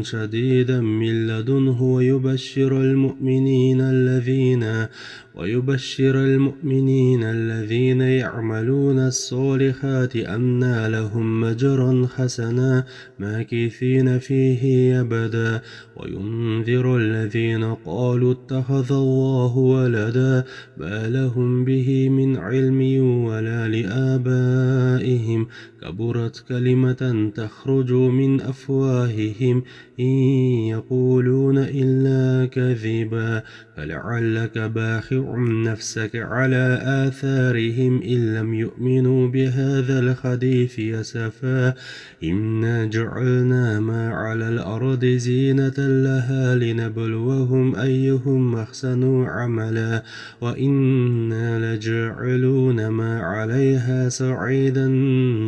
شديدا من لدنه ويبشر المؤمنين الذين يعملون الصالحات أن لهم مجرا حسنا ماكثين فيه أبدا وينذر الذين قالوا اتخذ الله ولدا ما لهم به من علم ولا لآبائهم كبرت كلمة تخرج من أفواههم إن يقولون إلا كذبا فلعلك باخع نفسك على آثارهم إن لم يؤمنوا بهذا الحديث أسفا إنا جعلنا ما على الأرض زينة لها لنبلوهم أيهم أحسن عملا وإنا لجاعلون ما عليها صعيدا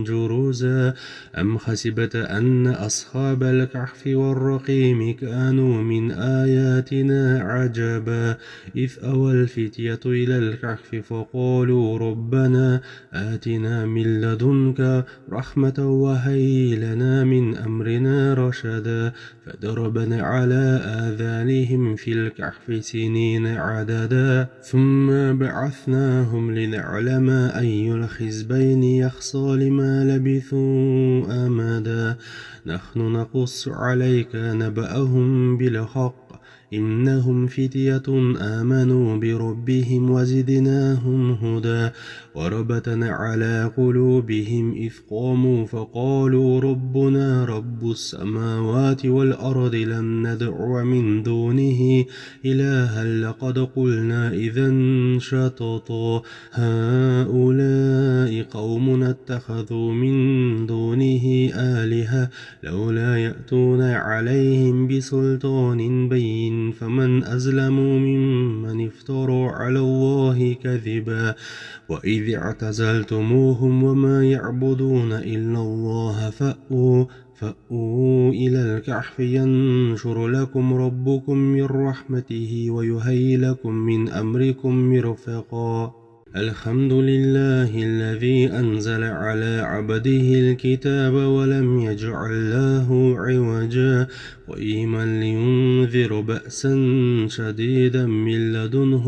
جرزا أم حسبت أن أصحاب الكهف والرقيم كانوا من آياتنا عجبا إذ أوى الفتية إلى الكهف فقالوا ربنا آتنا من لدنك رحمة وهيئ لنا من أمرنا رشدا فضربنا على آذانهم في الكهف سنين عددا ثم بعثناهم لنعلم أي الحزبين يحصى لما لبثوا أمدا نحن نقص عليك نبأهم بالحق إنهم فتية آمنوا بربهم وزدناهم هدى وربطنا على قلوبهم إذ قاموا فقالوا ربنا رب السماوات والأرض لن ندعو من دونه إلها لقد قلنا إذا شططا هؤلاء قوم اتخذوا من دونه آلهة لولا يأتون عليهم بسلطان بين فمن أظلم ممن افترى على الله كذبا وإذ اعتزلتموهم وما يعبدون إلا الله فأووا إلى الكهف ينشر لكم ربكم من رحمته ويهيئ لكم من أمركم مرفقا الحمد لله الذي أنزل على عبده الكتاب ولم يجعل له عوجا قيما لينذر بأسا شديدا من لدنه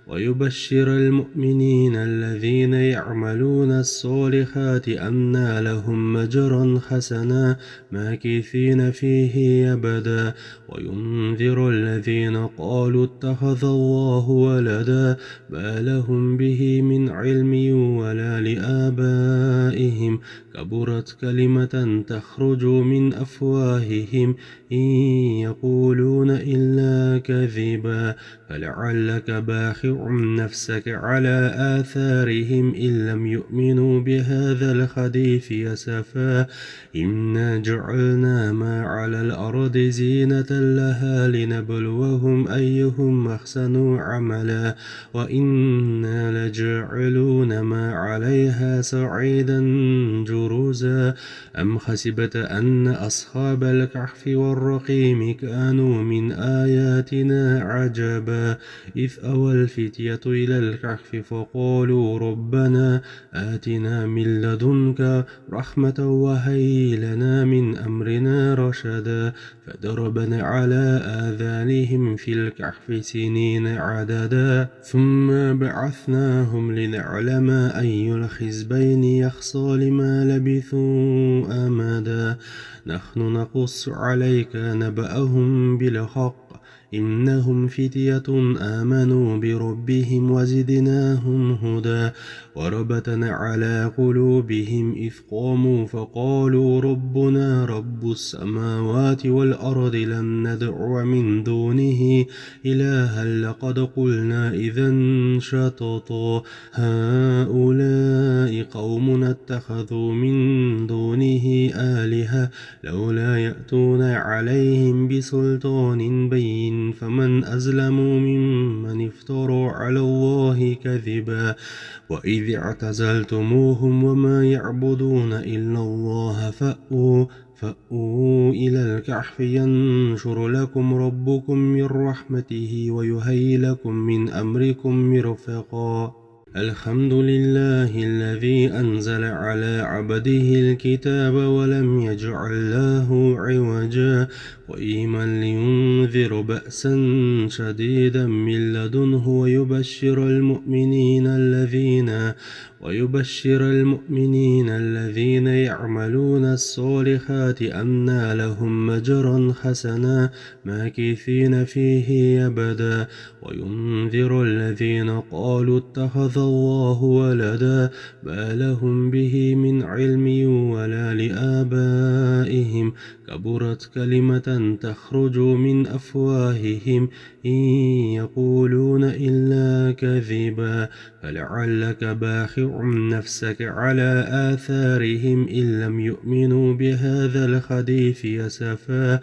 ويبشر المؤمنين الذين يعملون الصالحات أن لهم أجرا حسنا ماكثين فيه أبدا وينذر الذين قالوا اتخذ الله ولدا ما لهم به من علم ولا لآبائهم كبرت كلمة تخرج من أفواههم إن يقولون إلا كذبا فلعلك باخع نفسك على آثارهم إن لم يؤمنوا بهذا الحديث أسفا إنا جعلنا ما على الأرض زينة لها لنبلوهم أيهم أحسن عملا وإنا لجاعلون ما عليها صعيدا جرزا أم حسبت أن أصحاب الكهف والرقيم كانوا من آياتنا عجبا إذ أوى الفتية إلى الكهف فقالوا ربنا آتنا من لدنك رحمة وهيئ لنا من أمرنا رشدا فضربنا على آذانهم في الكهف سنين عددا ثم بعثناهم لنعلم أي الحزبين يحصى لما لبثوا أمدا نحن نقص عليك نبأهم بالحق إنهم فتية آمنوا بربهم وزدناهم هدى وربطنا على قلوبهم إذ قاموا فقالوا ربنا رب السماوات والأرض لن ندعو من دونه إلها لقد قلنا إذا شططا هؤلاء قوم اتخذوا من دونه آلهة لولا يأتون عليهم بسلطان بين فمن أظلم ممن افترى على الله كذبا وإذ اعتزلتموهم وما يعبدون إلا الله فأووا إلى الكهف ينشر لكم ربكم من رحمته ويهيئ لكم من أمركم مرفقا الحمد لله الذي أنزل على عبده الكتاب ولم يجعل له عوجا قيما لينذر بأسا شديدا من لدنه ويبشر المؤمنين الذين يعملون الصالحات أن لهم أجرا حسنا ماكثين فيه أبدا وينذر الذين قالوا اتخذ الله ولدا ما لهم به من علم ولا لآبائهم كبرت كلمة تخرج من أفواههم إن يقولون إلا كذبا فلعلك باخع نفسك على آثارهم إن لم يؤمنوا بهذا الحديث أسفا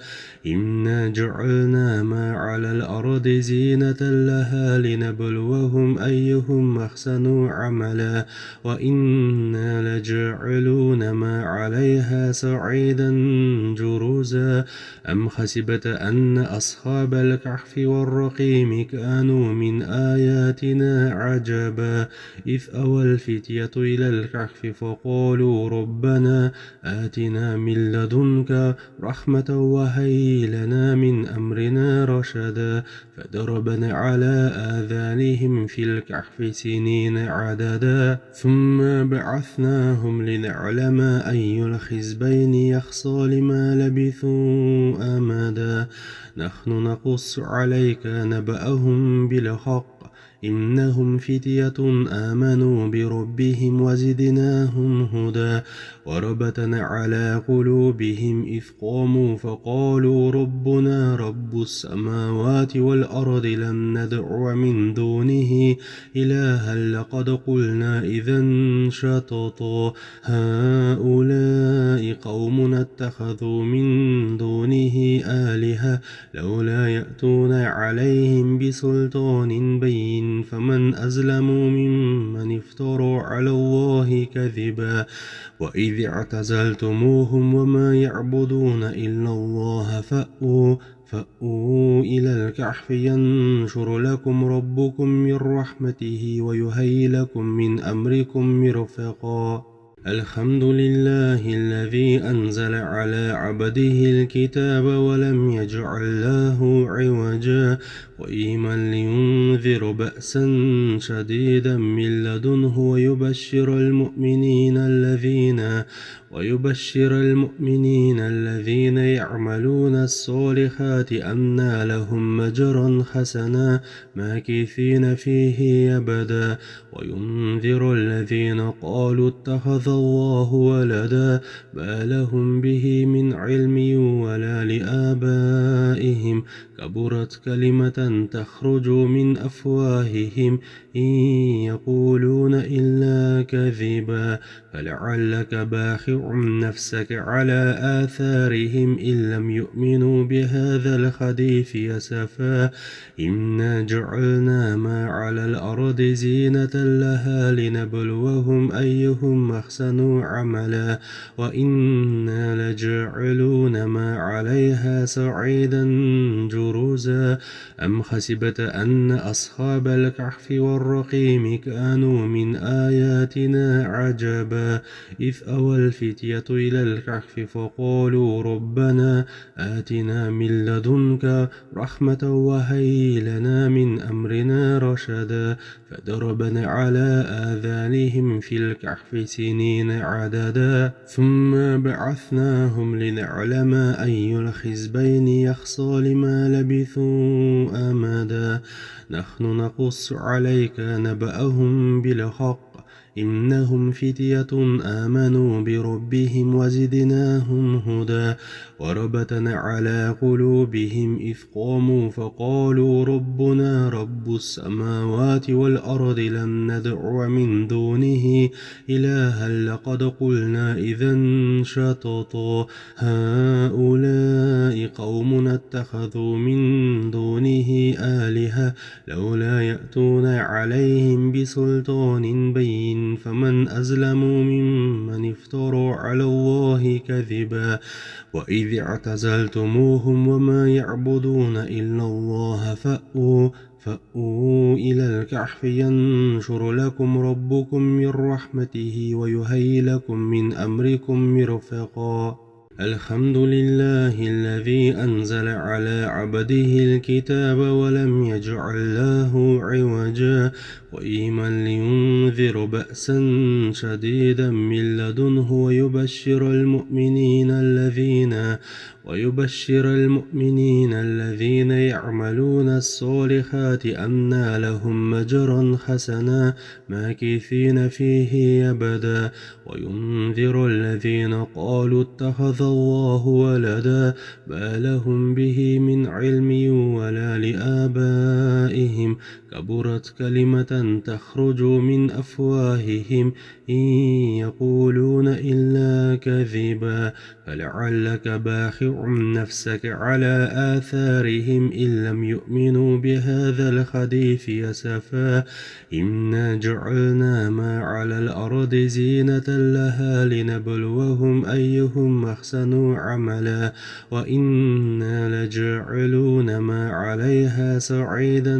إنا جعلنا ما على الأرض زينة لها لنبلوهم أيهم أحسن عملا وإنا لجاعلون ما عليها صعيدا صعيدا جرزا أم حسبت أن أصحاب الكهف والرقيم كانوا من آياتنا عجبا إذ أوى الفتية إلى الكهف فقالوا ربنا آتنا من لدنك رحمة وهيئ لنا من أمرنا رشدا فضربنا على آذانهم في الكهف سنين عددا ثم بعثناهم لنعلم أي الحزبين يحصى لما لبثوا أمدا نحن نقص عليك نبأهم بالحق إنهم فتية آمنوا بربهم وزدناهم هدى وربطنا على قلوبهم إذ قاموا فقالوا ربنا رب السماوات والأرض لن ندعو من دونه إلها لقد قلنا إذا شططا هؤلاء قوم اتخذوا من دونه آلهة لولا يأتون عليهم بسلطان بين فمن أظلم ممن افترى على الله كذبا وإذ اعتزلتموهم وما يعبدون إلا الله فأووا إلى الكهف ينشر لكم ربكم من رحمته ويهيئ لكم من أمركم مرفقا الحمد لله الذي أنزل على عبده الكتاب ولم يجعل له عوجا قيما لينذر بأسا شديدا من لدنه ويبشر المؤمنين الذين يعملون الصالحات أن لهم أجرا حسنا ماكثين فيه أبدا وينذر الذين قالوا اتخذ الله ولدا ما لهم به من علم ولا لآبائهم كبرت كلمة تخرج من أفواههم إن يقولون إلا كذبا فلعلك باخع نفسك على آثارهم إن لم يؤمنوا بهذا الحديث أسفا إنا جعلنا ما على الأرض زينة لها لنبلوهم أيهم أحسن عملا وإنا لجاعلون ما عليها صعيدا جرزا أم حسبت أن أصحاب الكهف والرقيم كانوا من آياتنا عجبا إذ أوى الفتية إلى الكهف فقالوا ربنا آتنا من لدنك رحمة وهيئ لنا من أمرنا رشدا فضربنا على آذانهم في الكهف سنين عددا ثم بعثناهم لنعلم أي الحزبين يحصى لما لبثوا أمدا نحن نقص عليك نبأهم بالحق إنهم فتية آمنوا بربهم وزدناهم هدى وربطنا على قلوبهم إذ قاموا فقالوا ربنا رب السماوات والأرض لن ندعو من دونه إلها لقد قلنا إذا شططا هؤلاء قوم اتخذوا من دونه آلهة لولا يأتون عليهم بسلطان بين فمن أظلم ممن افترى على الله كذبا وإذ اعتزلتموهم وما يعبدون إلا الله فأووا إلى الكهف ينشر لكم ربكم من رحمته ويهيئ لكم من أمركم مرفقا الحمد لله الذي أنزل على عبده الكتاب ولم يجعل له عوجا قيما لينذر بأسا شديدا من لدنه ويبشر المؤمنين الذين يعملون الصالحات أن لهم أجرا حسنا ماكثين فيه أبدا وينذر الذين قالوا اتخذ الله ولدا ما لهم به من علم ولا لآبائهم كبرت كلمة تخرج من أفواههم إن يقولون إلا كذبا فلعلك باخع نفسك على آثارهم إن لم يؤمنوا بهذا الحديث أسفا إنا جعلنا ما على الأرض زينة لها لنبلوهم أيهم أحسن عملا وإنا لجاعلون ما عليها صعيدا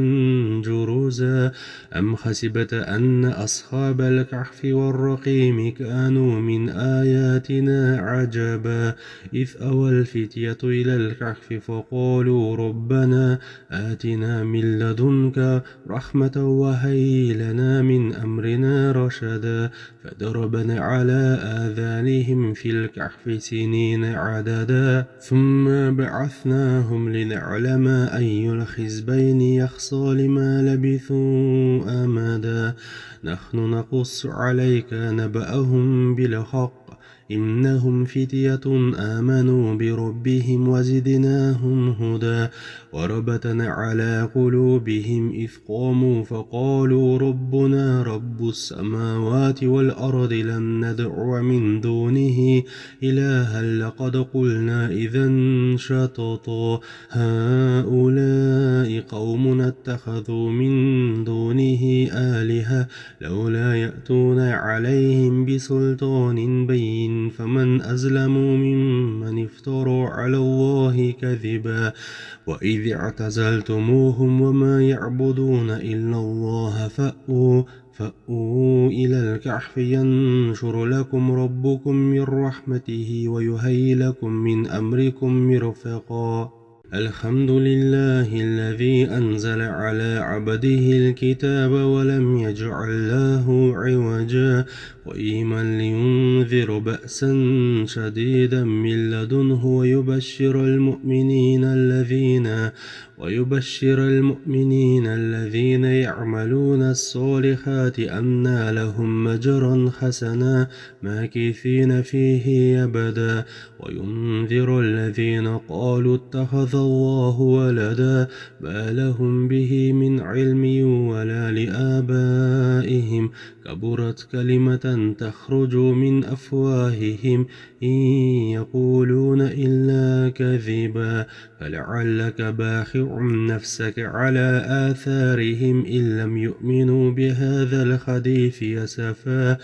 جرزا أم حسبت أن أصحاب الكهف والرقيم كانوا من آياتنا عجبا إذ أوى الفتية إلى الكهف فقالوا ربنا آتنا من لدنك رحمة وهيئ لنا من أمرنا رشدا فضربنا على آذانهم في الكهف سنين عددا ثم بعثناهم لنعلم أي الحزبين يحصى لما لبثوا أمدا نحن نقص عليك نبأهم بالحق إنهم فتية آمنوا بربهم وزدناهم هدى وربطنا على قلوبهم إذ قاموا فقالوا ربنا رب السماوات والأرض لن ندعو من دونه إلها لقد قلنا إذا شططا هؤلاء قوم اتخذوا من دونه آلهة لولا يأتون عليهم بسلطان بين فمن أظلم ممن افترى على الله كذبا وإذ اعتزلتموهم وما يعبدون إلا الله فأووا إلى الكهف ينشر لكم ربكم من رحمته ويهيئ لكم من أمركم مرفقا الحمد لله الذي أنزل على عبده الكتاب ولم يجعل له عوجا قيما لينذر بأسا شديدا من لدنه ويبشر المؤمنين الذين يعملون الصالحات أن لهم مجرا حسنا ماكثين فيه أبدا وينذر الذين قالوا اتخذ الله ولدا ما لهم به من علم ولا لآبائهم كبرت كلمة تخرج من أفواههم إن يقولون إلا كذبا فلعلك باخع نفسك على آثارهم إن لم يؤمنوا بهذا الحديث أسفا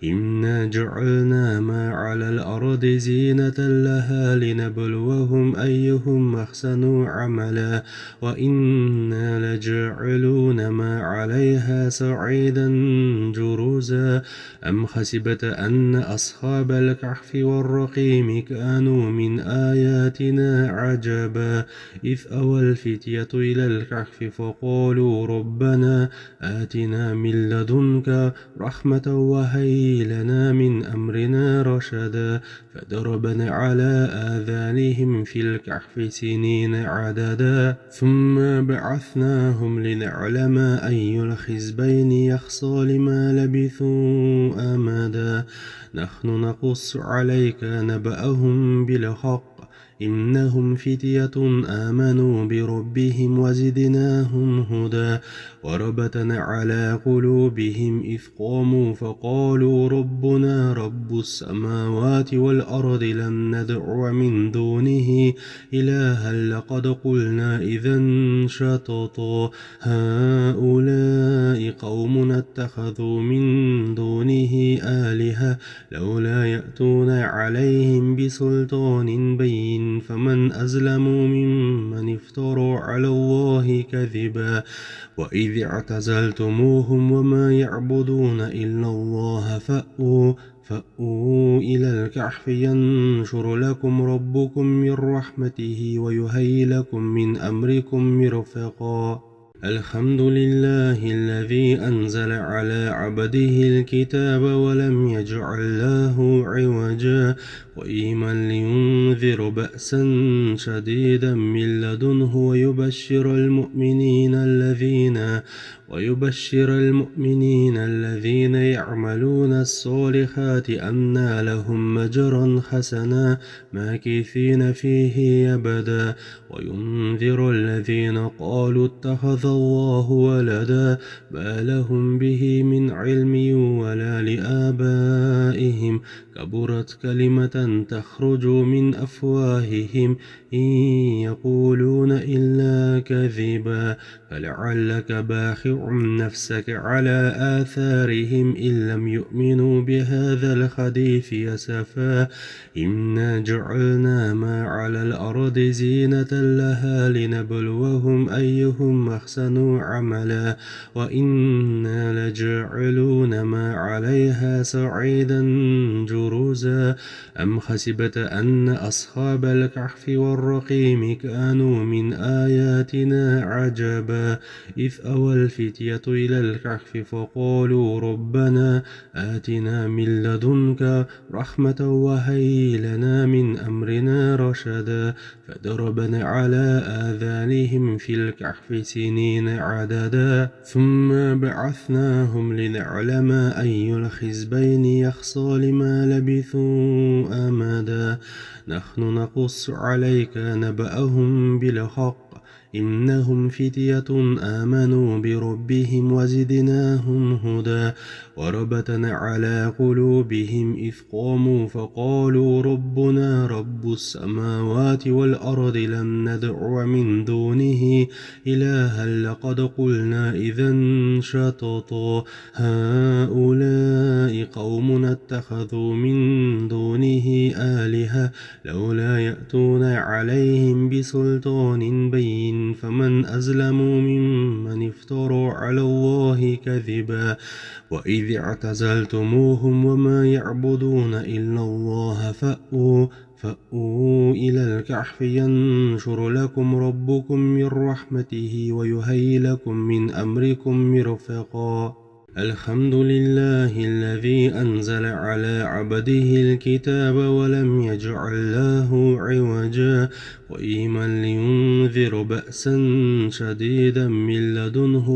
إنا جعلنا ما على الأرض زينة لها لنبلوهم أيهم أحسن عملا وإنا لجاعلون ما عليها صعيدا جرزا أم حسبت أن أصحاب الكهف والرقيم كانوا من آياتنا عجبا إذ أوى الفتية إلى الكهف فقالوا ربنا آتنا من لدنك رحمة وهيئ لنا من أمرنا رشدا فضربنا على آذانهم في الكهف سنين عددا ثم بعثناهم لنعلم أي الحزبين يحصى لما لبثوا أمدا نحن نقص عليك نبأهم بالحق إنهم فتية آمنوا بربهم وزدناهم هدى وربطنا على قلوبهم إذ قاموا فقالوا ربنا رب السماوات والأرض لن ندعو من دونه إلها لقد قلنا إذا شططا هؤلاء قوم اتخذوا من دونه آلهة لولا يأتون عليهم بسلطان بين فمن أظلم ممن افترى على الله كذبا وإذ اعتزلتموهم وما يعبدون إلا الله فأووا إلى الكهف ينشر لكم ربكم من رحمته ويهيئ لكم من أمركم مرفقا الحمد لله الذي أنزل على عبده الكتاب ولم يجعل له عوجا قيما لينذر بأسا شديدا من لدنه ويبشر ويبشر المؤمنين الذين يعملون الصالحات أن لهم أجرا حسنا ماكثين فيه أبدا وينذر الذين قالوا اتخذ الله ولدا ما لهم به من علم ولا لآبائهم كبرت كلمة تخرج من أفواههم إن يقولون إلا كذبا فلعلك باخع نفسك على آثارهم إن لم يؤمنوا بهذا الحديث أسفا إنا جعلنا ما على الأرض زينة لها لنبلوهم أيهم أحسن عملا وإنا لجاعلون ما عليها صعيدا جرزا أم حسبت أن أصحاب الكهف والرقيم كانوا من آياتنا عجبا إذ أوى الفتية إلى الكهف فقالوا ربنا آتنا من لدنك رحمة وهيئ لنا من أمرنا رشدا فضربنا على آذانهم في الكهف سنين عددا ثم بعثناهم لنعلم أي الحزبين يحصى لما لبثوا أمدا نحن نقص عليك نبأهم بالحق إنهم فتية آمنوا بربهم وزدناهم هدى وربطنا على قلوبهم إذ قاموا فقالوا ربنا رب السماوات والأرض لن ندعو من دونه إلها لقد قلنا إذا شططا هؤلاء قوم اتخذوا من دونه آلهة لولا يأتون عليهم بسلطان بين فمن أظلم ممن افترى على الله كذبا وإذ اعتزلتموهم وما يعبدون إلا الله فأووا إلى الكهف ينشر لكم ربكم من رحمته ويهيئ لكم من أمركم مرفقا الحمد لله الذي أنزل على عبده الكتاب ولم يجعل له عوجا قيما لينذر بأسا شديدا من لدنه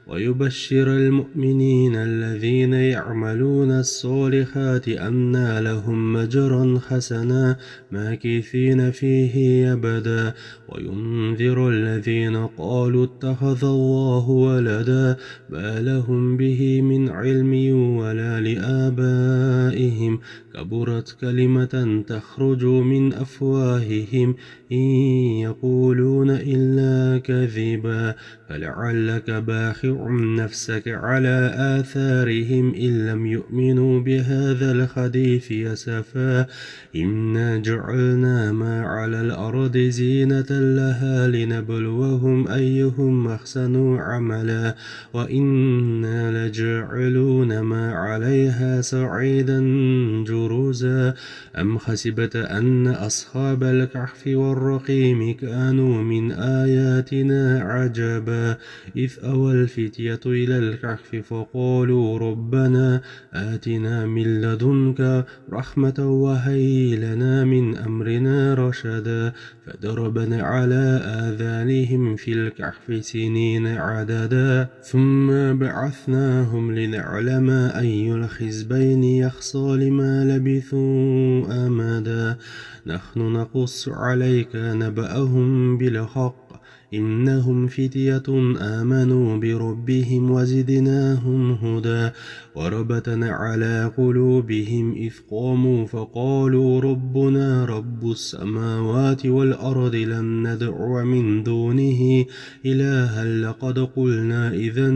ويبشر المؤمنين الذين يعملون الصالحات أن لهم أجرا حسنا ماكثين فيه أبدا وينذر الذين قالوا اتخذ الله ولدا ما لهم به من علم ولا لآبائهم كبرت كلمة تخرج من أفواههم إن يقولون إلا كذبا فلعلك باخع نفسك على آثارهم إن لم يؤمنوا بهذا الحديث أسفا إنا جعلنا ما على الأرض زينة لها لنبلوهم أيهم أحسن عملا وإنا لجاعلون ما عليها صعيدا جرزا أم حسبت أن أصحاب الكهف والرقيم كانوا من آياتنا عجبا إذ أوى الفتية إلى الكهف فقالوا ربنا آتنا من لدنك رحمة وهيئ لنا من أمرنا رشدا فضربنا على آذانهم في الكهف سنين عددا ثم بعثناهم لنعلم أي الحزبين يحصى لما لبثوا أمدا نحن نقص عليك نبأهم بالحق إنهم فتية آمنوا بربهم وزدناهم هدى وربطنا على قلوبهم إذ قاموا فقالوا ربنا رب السماوات والأرض لن ندعو من دونه إلها لقد قلنا إذا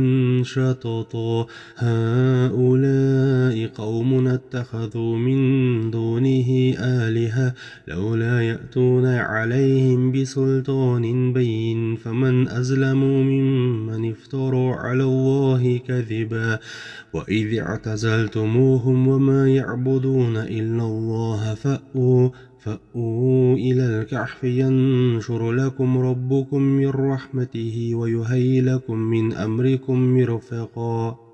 شططا هؤلاء قوم اتخذوا من دونه آلهة لولا يأتون عليهم بسلطان بين فمن أظلم ممن افترى على الله كذبا وإذ اعتزلتموهم وما يعبدون إلا الله فأووا إلى الكهف ينشر لكم ربكم من رحمته ويهيئ لكم من أمركم مرفقا